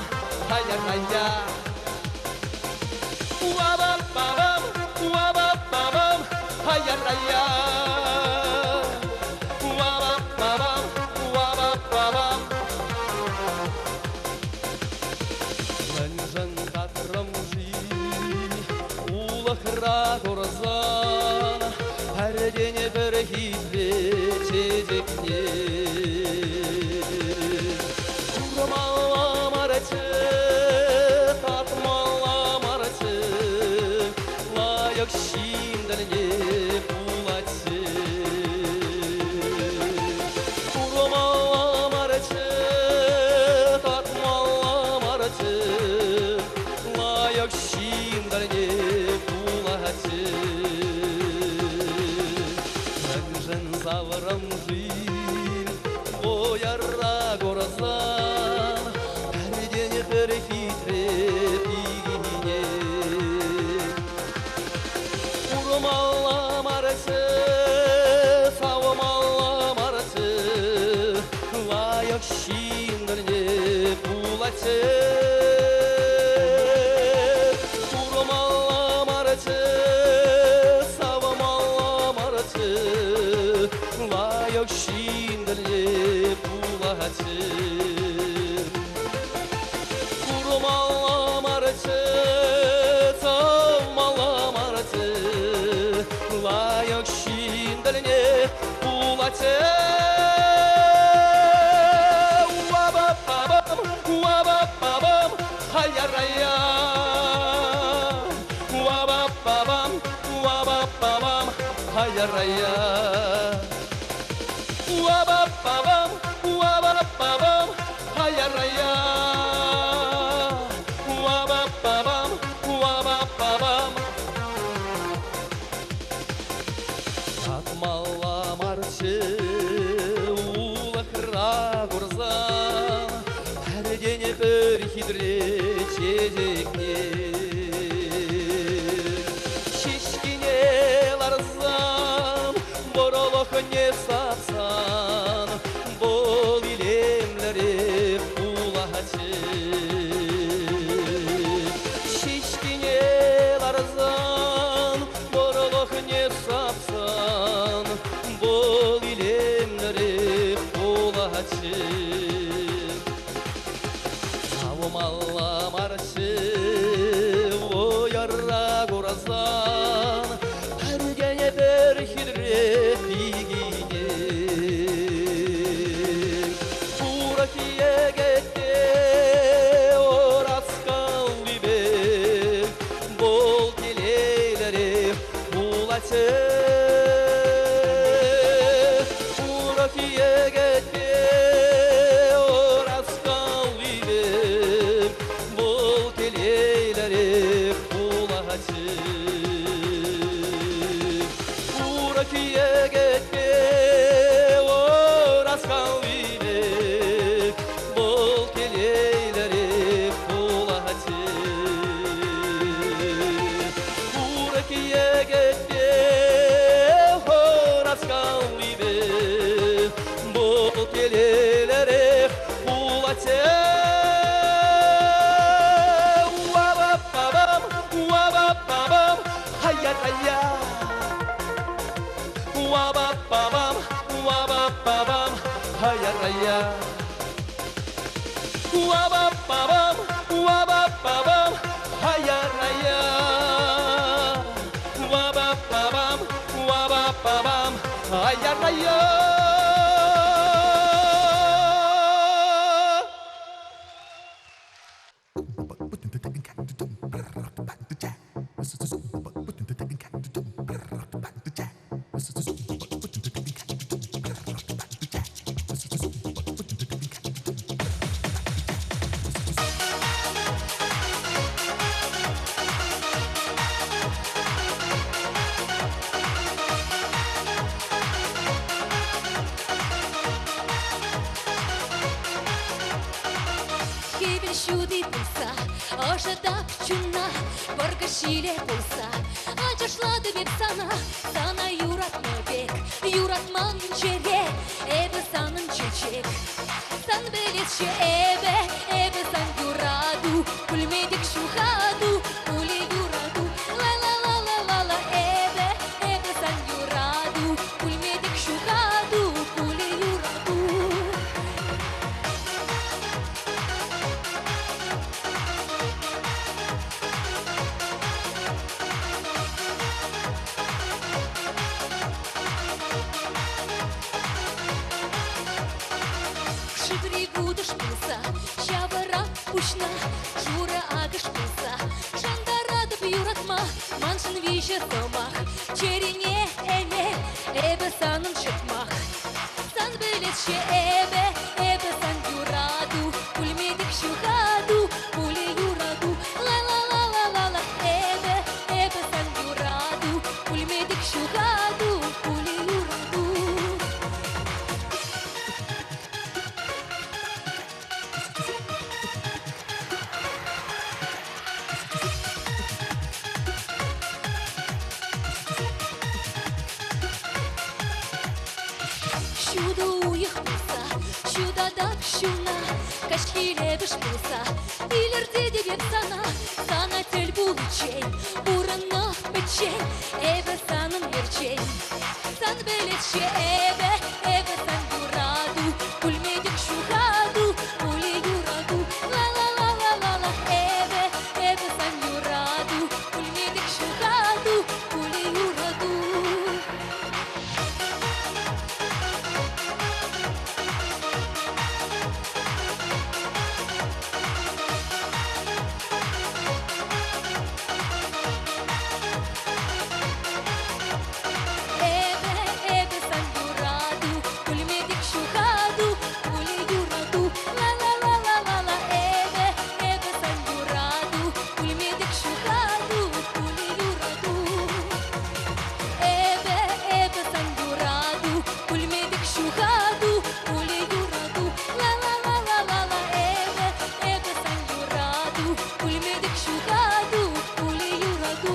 hayya hayya. Wababam, hayya hayya. Wababam. Менжен катрым жи, улықра көрзан, әрдене бір хитрі чезекне. Урмаламарчы, татмаламарчы, лайық шинділіне бұлачы. Урмаламарчы, татмаламарчы, лайық шинділіне бұлачы. Мәңжін савырым жин, ойарра көрзан, әрден бір хитре бігіне. Урмаламарчы, сауымаламарчы, лайық шинділіне бұлачы. Урмаламарчы, сауымаламарчы, лайық шинділіне бұлачы. Урмаламарчы, сауымаламарчы, лайық шинділіне бұлачы. Wababam, hayya hayya. Wababam, hayya hayya. Wababam, hayya hayya. Wababam. Tatmalamarçı, ulықра көрзан, әрдене бір хидре чезекне. Шешкене ларзан, боролық не сапсан, бол илемлері бұлачы. Шешкене ларзан, боролық не сапсан, бол илемлері бұлачы. Сауымаламарчы, ойарра көрзан, пулате уроки егетке орасқан үйдер бұл келейлері пулате уроки егетке орасқан үйдер бұл келейлері пулате уроки егетке орасқан үйдер бұл келейлері пулате Wababam, hayya hayya. Wababam, hayya hayya. Wababam, hayya hayya. Wababam, hayya hayya. Кебел шуды болса, ожидап чуна, боргашиле болса, ачашлады беп сана юратма бек, юратман чере, эбе санын чечек. Сан белесше эбе сан юраду, пульмедик шухаду, пули юраду, ла-ла-ла-ла-ла-ла, эбе сан юраду, пульмедик шухаду, пули юраду. Шибри будешь пылса, шабара пушна, жура агаш пылса, шандарада бюратма, маншин вище сомах, черене эбе санын шетмах. Сан белесше эбе сан юраду, пульмедик шухаду, пули юраду, ла-ла-ла-ла-ла-ла, эбе сан юраду, пульмедик шухаду, пули юраду. Шуда уйых болса, шуда дап шуна, кашкиле биш болса, илерде деп сана тел булычен, бурынна печен, эбе санын мерчен. Сан белесше эбе сан юраду, пульмедик шухаду, пули юраду, ла-ла-ла-ла-ла-ла, эбе сан юраду, пульмедик шухаду, пули юраду. Эбе сан юраду, пульмедик шухаду, пули юраду, ла-ла-ла-ла-ла-ла, эбе сан юраду, пульмедик шухаду, пули юраду. Эбе сан юраду, пульмедик шухаду, пули юраду, ла-ла-ла-ла-ла-ла, эбе сан юраду, пульмедик шухаду, пули юраду.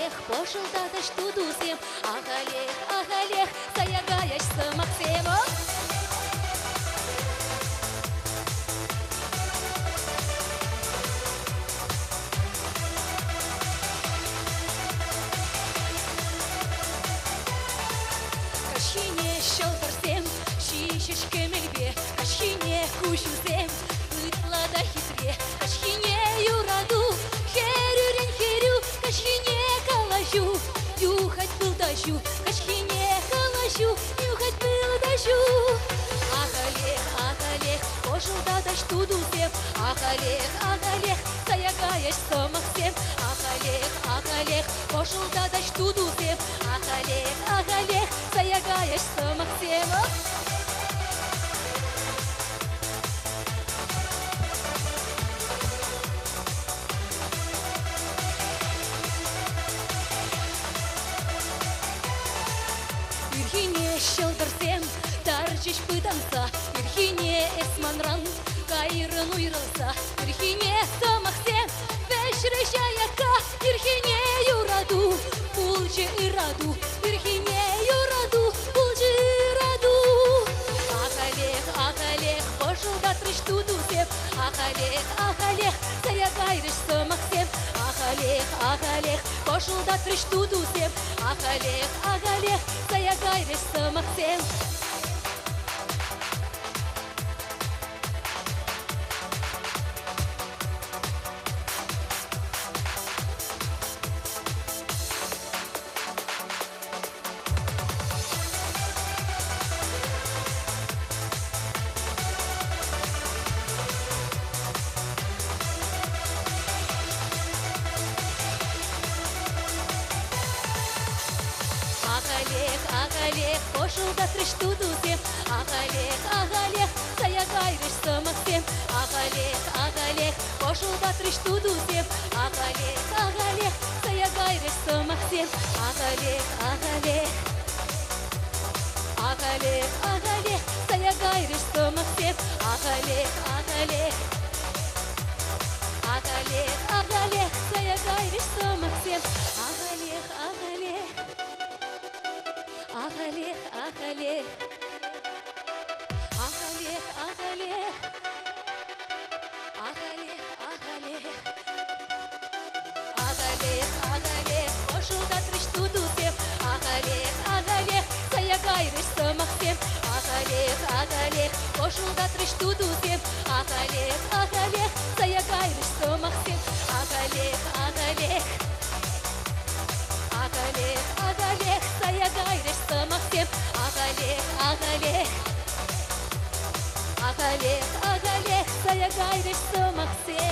Ах, пошел-то что дусем, ах, Олег, саягаешься, Максимо. щелкарсем, щищечкем льве, кашхине кушузем, пытла да хитре, кашхине юраду, херюрень херю, кашхине калажу, нюхать был дождю, кашхине калажу, нюхать был дождю. Ахалех, пошел да дождь туду всем, Ахалех, заягаясь самых всем, Ахалех, пошел да дождь туду всем, Ахалех, заягаясь самых всем. Ирхине щелдырсем, тарчиш пытанса, Ирхине эсманран, кайрын уйрылса, Ирхине самахсем, вешрещаяка, Ирхине юраду, пулче ираду, Ирхине юраду, пулче ираду. Ахалех, пошел да трыш туду сеп, Ахалех, заягайрыш самахсем, Ахалех, пошел да трыш туду сеп, Ахалех, заягайрыш самахсем. Ахалех, пошел да трыш туду сеп, Ахалех, заягайрыш самахсем, Ахалех, пошел да трыш туду сеп, Ахалех, заягайрыш самахсем, Ахалех, заягайрыш самахсем, Ахалех, заягайрыш самахсем, Ахалех, пошел да трыш туду сеп, Ахалех, заягайрыш самахсем, Ахалех, пошел да трыш туду сеп, Ахалех, заягайрыш самахсем, Ахалех, заягайрыш самахсем, Ахалех, заягайрыш самахсем.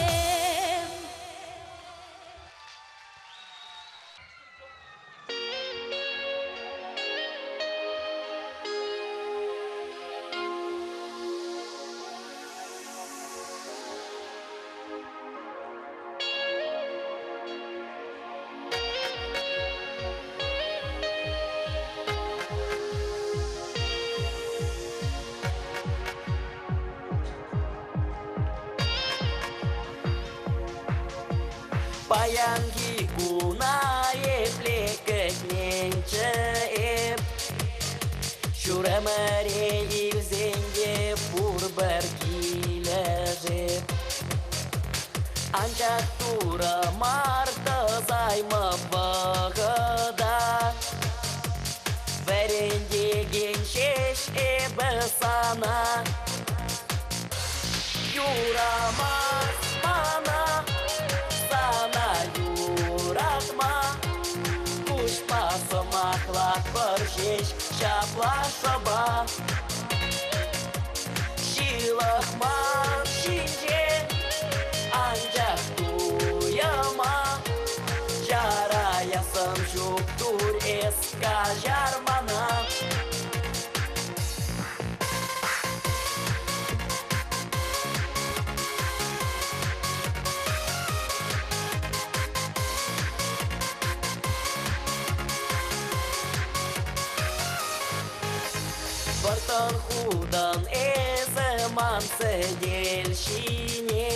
Паянги кунае плекет менче, Шурамаре илзенге пурбар килеже, Анчак тура марта займа багада, Верендеген шеш эбесана, Юрамас мана, Sana yuratma, Kuşma samakla barşeş şapla şaba, Şilakman şince ancak duyama, Jarayasam şuktur eska jarmana. Бартан худан эземан седельщине,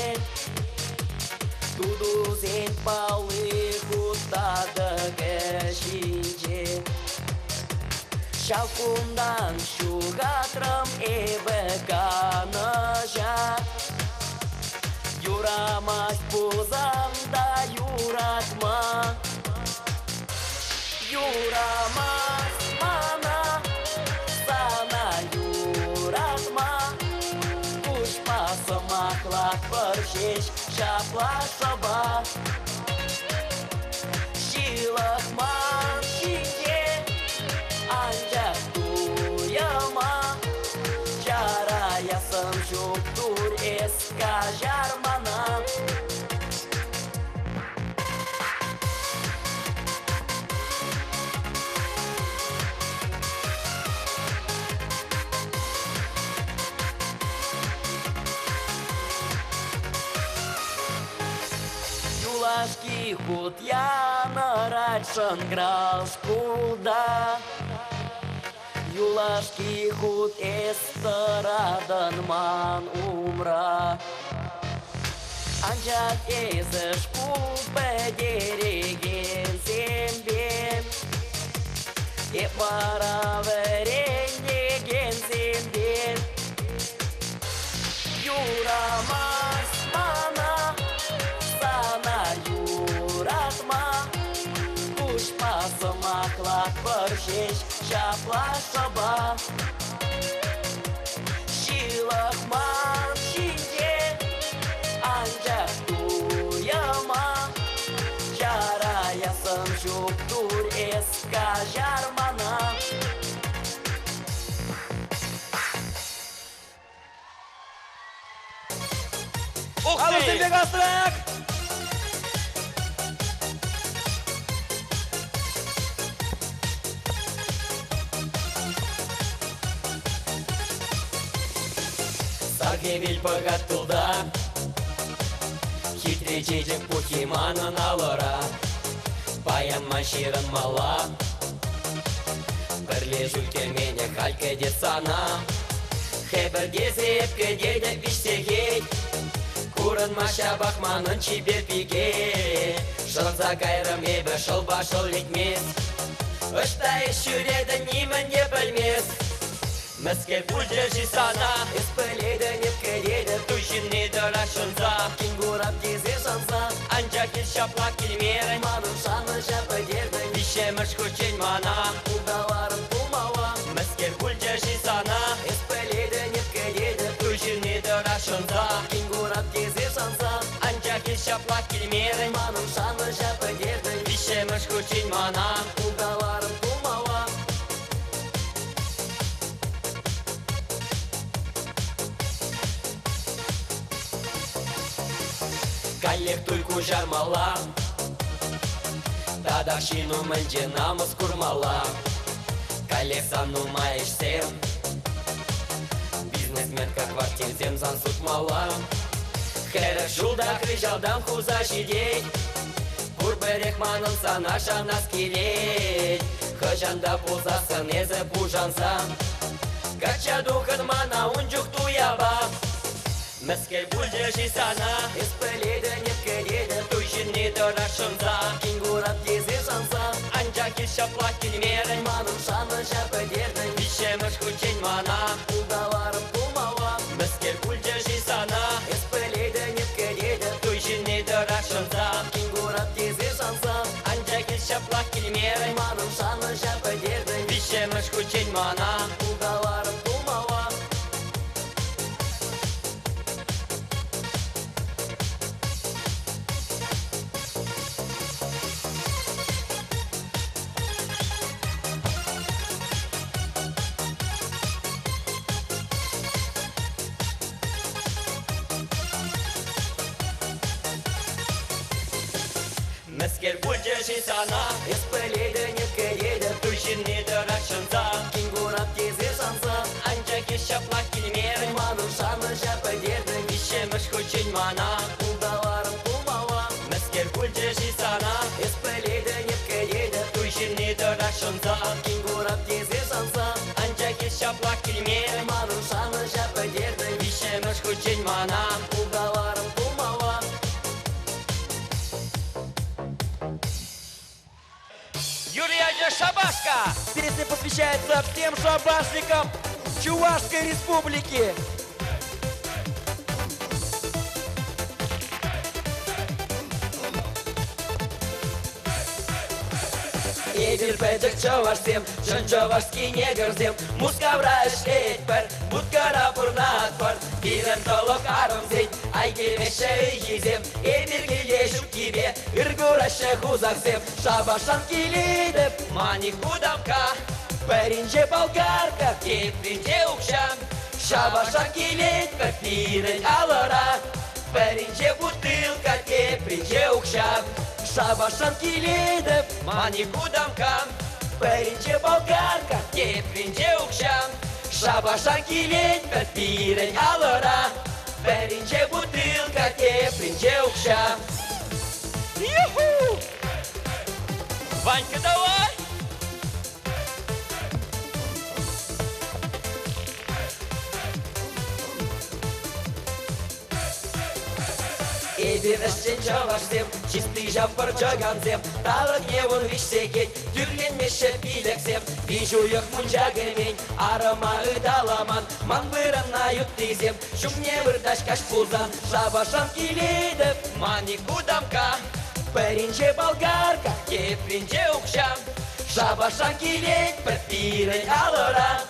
Туду зень палы хутада кэшинче, Шалкундан шугатрам эбе канажа, Юрамаш пузанда юратма, Юрамаш мана, şapla-şaba Şilakman şinge ancak duyama Carayasın çoktur eska jarmana Юлашки худ я нарачен грал шкулда Юлашки худ эстарадан ман умра Ancak eziş kul bediregen senden Hep bara veren degen senden Yuramaz bana sana yuratma Uçmasın aklak bir şeş şapla-şaba Şilakman şinge ancak duyama Carayasın çoktur eska jarmana А ну, Сергей Гастрак! Саргевель погатылда Хитрый чечек пухимана налора Баян маширын мала Бірле жүлтермене халька десана Хебір кезеп кедейді біштегей Курын маша бақманын чибер пиге Шылса кайрым ебі шыл летмес Үшта еш жүреді немін не білмес Мәскер пульдержи сана Испыледі неп кедейді Тушинны дырашынса Кенгурап кезе шанса Анчак ел шаплак келмерін Манын шаны жапы дерді Вишеміш көчен мана Улдаларын пулмала Мәскер пульдержи сана Испыледі неп кедейді Тушинны дырашынса Кенгурап кезе шанса Анчак ел шаплак келмерін Манын шаны жапы дерді Вишеміш көчен мана Улдаларын пулмала Каллех только жармала Дадашину мэнче намыс курмала Каллех сану маеш сем Бизнесменка квартирзем зан сутмала Херек шулдах рижалдан хуза жидей Курберек манын сана шанас келей Хыжанда пулзасын эзе пужансан Кача духын мана унжук туяба Мәскер бульдержи сана Испыледі неп кедеді Тушинны дырашынса Кенгурап тезе шанса Анчак ел шаплак келмерін Манын шаны жапы дерді Вишеміш күчен мана Улдаларын пулмала Мәскер бульдержи сана Испыледі неп кедеді Тушинны дырашынса Кенгурап тезе шанса Анчак ел шаплак келмерін Манын шаны жапы дерді Вишеміш күчен мана Улдаларын пулмала Мәскер бульдержи сана Испыледі неп кедеді Тушинны дырашынса Кенгурап тезе шанса Анчак ел шаплак келмерін Манын шаны жапы дерді Вишеміш көчен мана Улдаларын пулмала Мәскер бульдержи сана Испыледі неп кедеді Тушинны дырашынса Кенгурап тезе шанса Анчак ел шаплак келмерін Манын шаны жапы дерді Вишеміш көчен мана Улдаларын пулмала Юрия Шабашка! Песня посвящается всем шабашникам Чувашской Республики! Эбир пәдік чавашсем, жын чавашки негірзем. Мускавра ішлетпір, мұткара бұрнат бар. Бірін толық арымзен, ай келмеші езем. Эбир келешіп кебе, үргірашы хузақсем. Шабашан келедіп, мани худамка. Пәрінже болгарка, кепринже ұқшам. Шабашан келедіп, бірін алыра. Пәрінже бутылка, кепринже ұқшам. Шабашан келедіп, мани худамка. Пәрінже болгарка, кепринже ұқшам. Шабашан келедіп, бірін алыра. Пәрінже бутылка, кепринже ұқшам. Юху! Ванька, давай! Эбир ішчен чавашсем, чистый жаппар чаганзем. Тағы невын вишсекет, түрленмеші билексем. Бижуйық мұнжагымен, арымағы даламан. Маңбырына юттизем, шумне вырдаш каш пулзан. Шабашан келедіп, мани кудамка. Пәрінже болгарка, кепринже ұқшам. Шабашан келедіп, бірін алыра.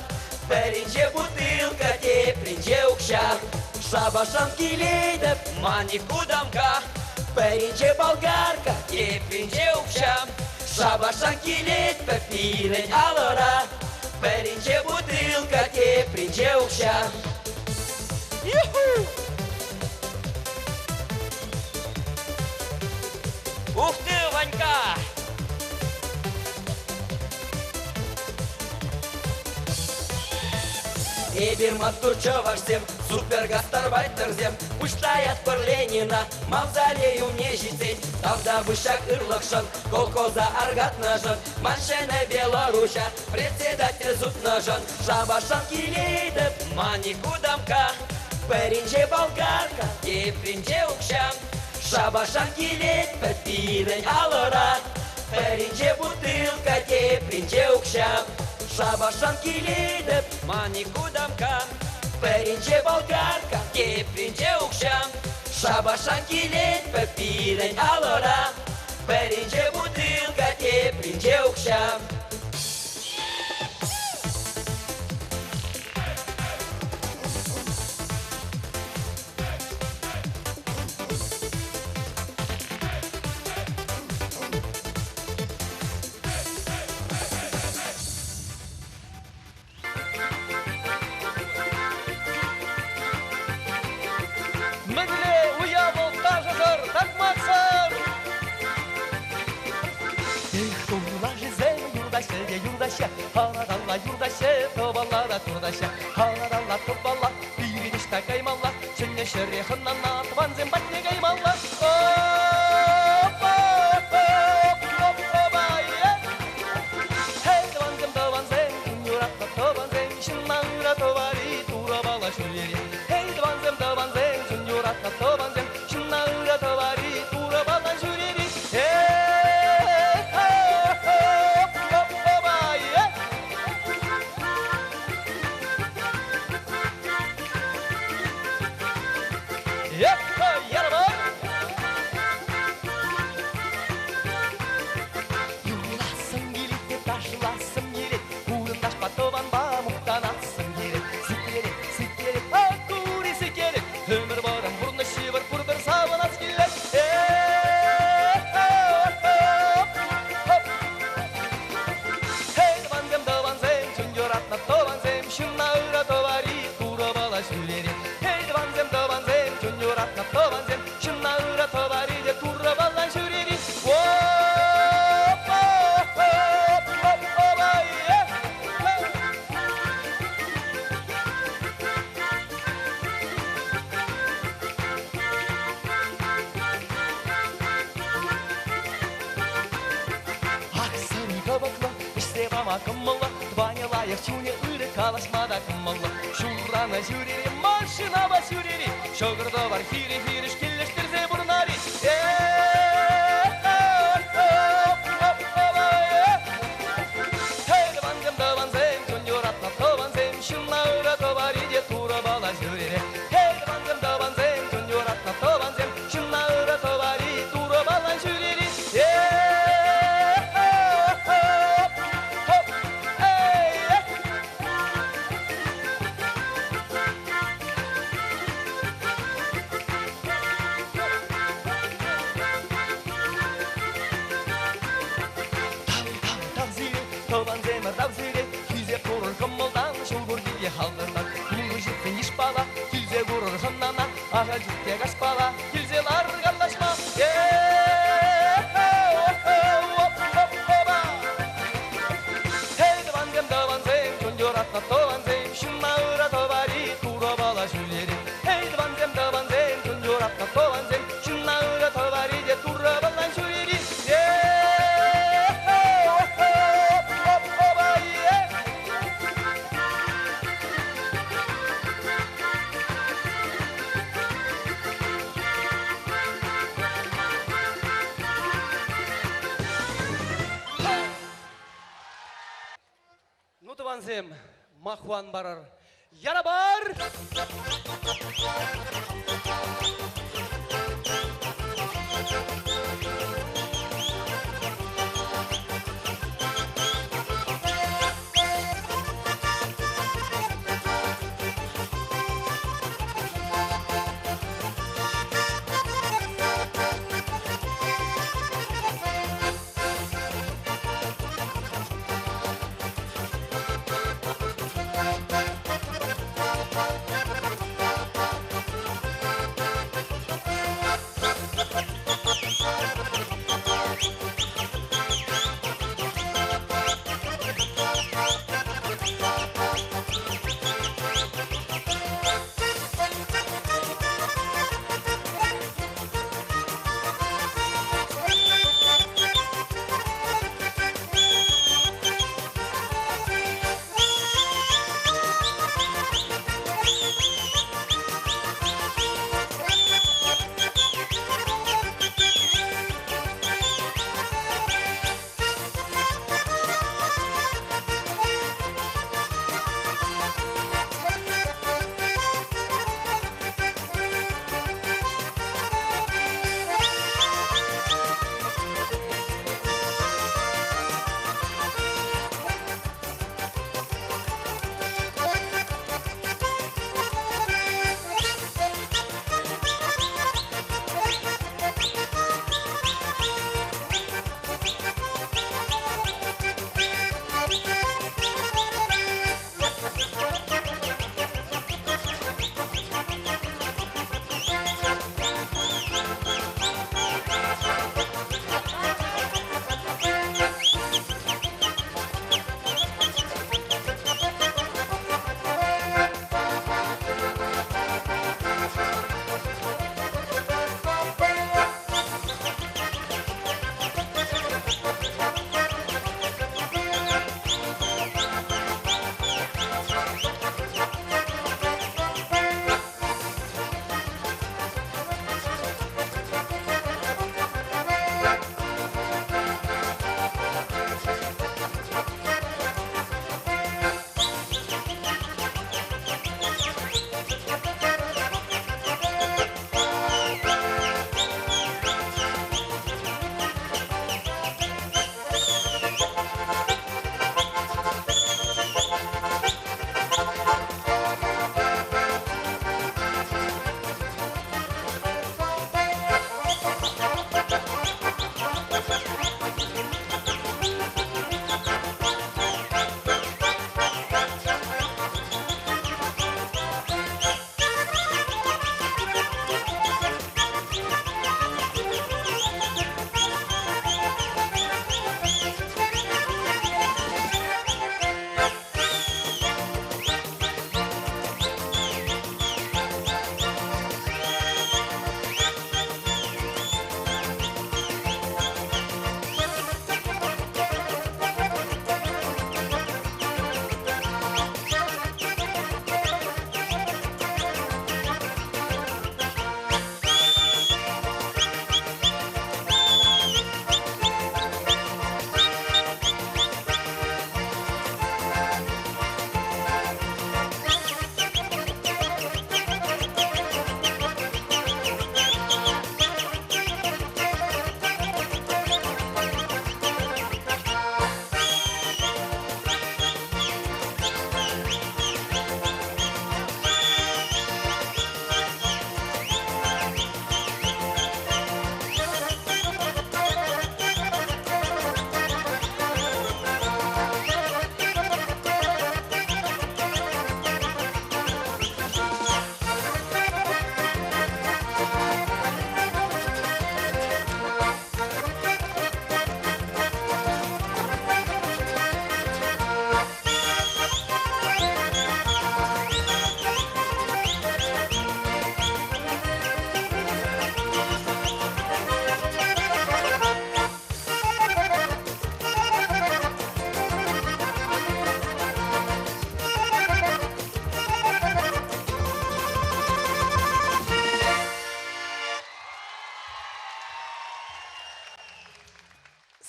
Пәрінже бутылка, кепринже ұқшам. Шабашан келедіп, мани кудамка. Пәрінже болгарка, кепринже ұқшам. Шабашан келедіп, бірін алыра. Пәрінже бутылка, кепринже ұқшам. Юху! Ух ты, Ванька! Эбир маттур чавашсем, супер гастарбайтерзем. Пуштаят пыр Ленина, мавзолею не житень. Тавда вышак ырлықшын, колхоза аргатныжын. Маншене Беларуся, председатель зутныжын. Шабашан келедіп, мани кудамка. Пәрінже болгарка, кепринже ұқшам. Шабашан келедіп, бірін алыра. Пәрінже бутылка, кепринже ұқшам. Шабашан келедіп, мани кудамка. Пәрінже болгарка, кепринже ұқшам. Шабашан келедіп, бірін алыра. Пәрінже бутылка, кепринже ұқшам. Халадалла юрдашы, тобаллада турдашы. Халадалла тобалла, үйренішті каймалла. Шүнне шыррехыннан атванзен батне каймалла. Хейдванзен тобанзен, юратта тобанзен. Шыннаңыра тобари, турабала шүлері. Хейдванзен тобанзен, юратта тобанзен. Шыннаңыра тобари, турабала шүлері. Калашмада кыммалла, шуррана жүрері, машина ба жүрері. Шоғырда бар хири-хириш келештірзе бұрнари. Хейді ванзем да ванзем, түньоратна то ванзем, шынна ұра то бар иде тура бала жүрері. Хейді ванзем да ванзем, түньоратна то ванзем, шынна ұра то бар иде тура бала жүрері. мансем, махуан барар. Яра бар!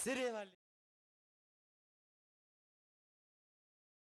Сири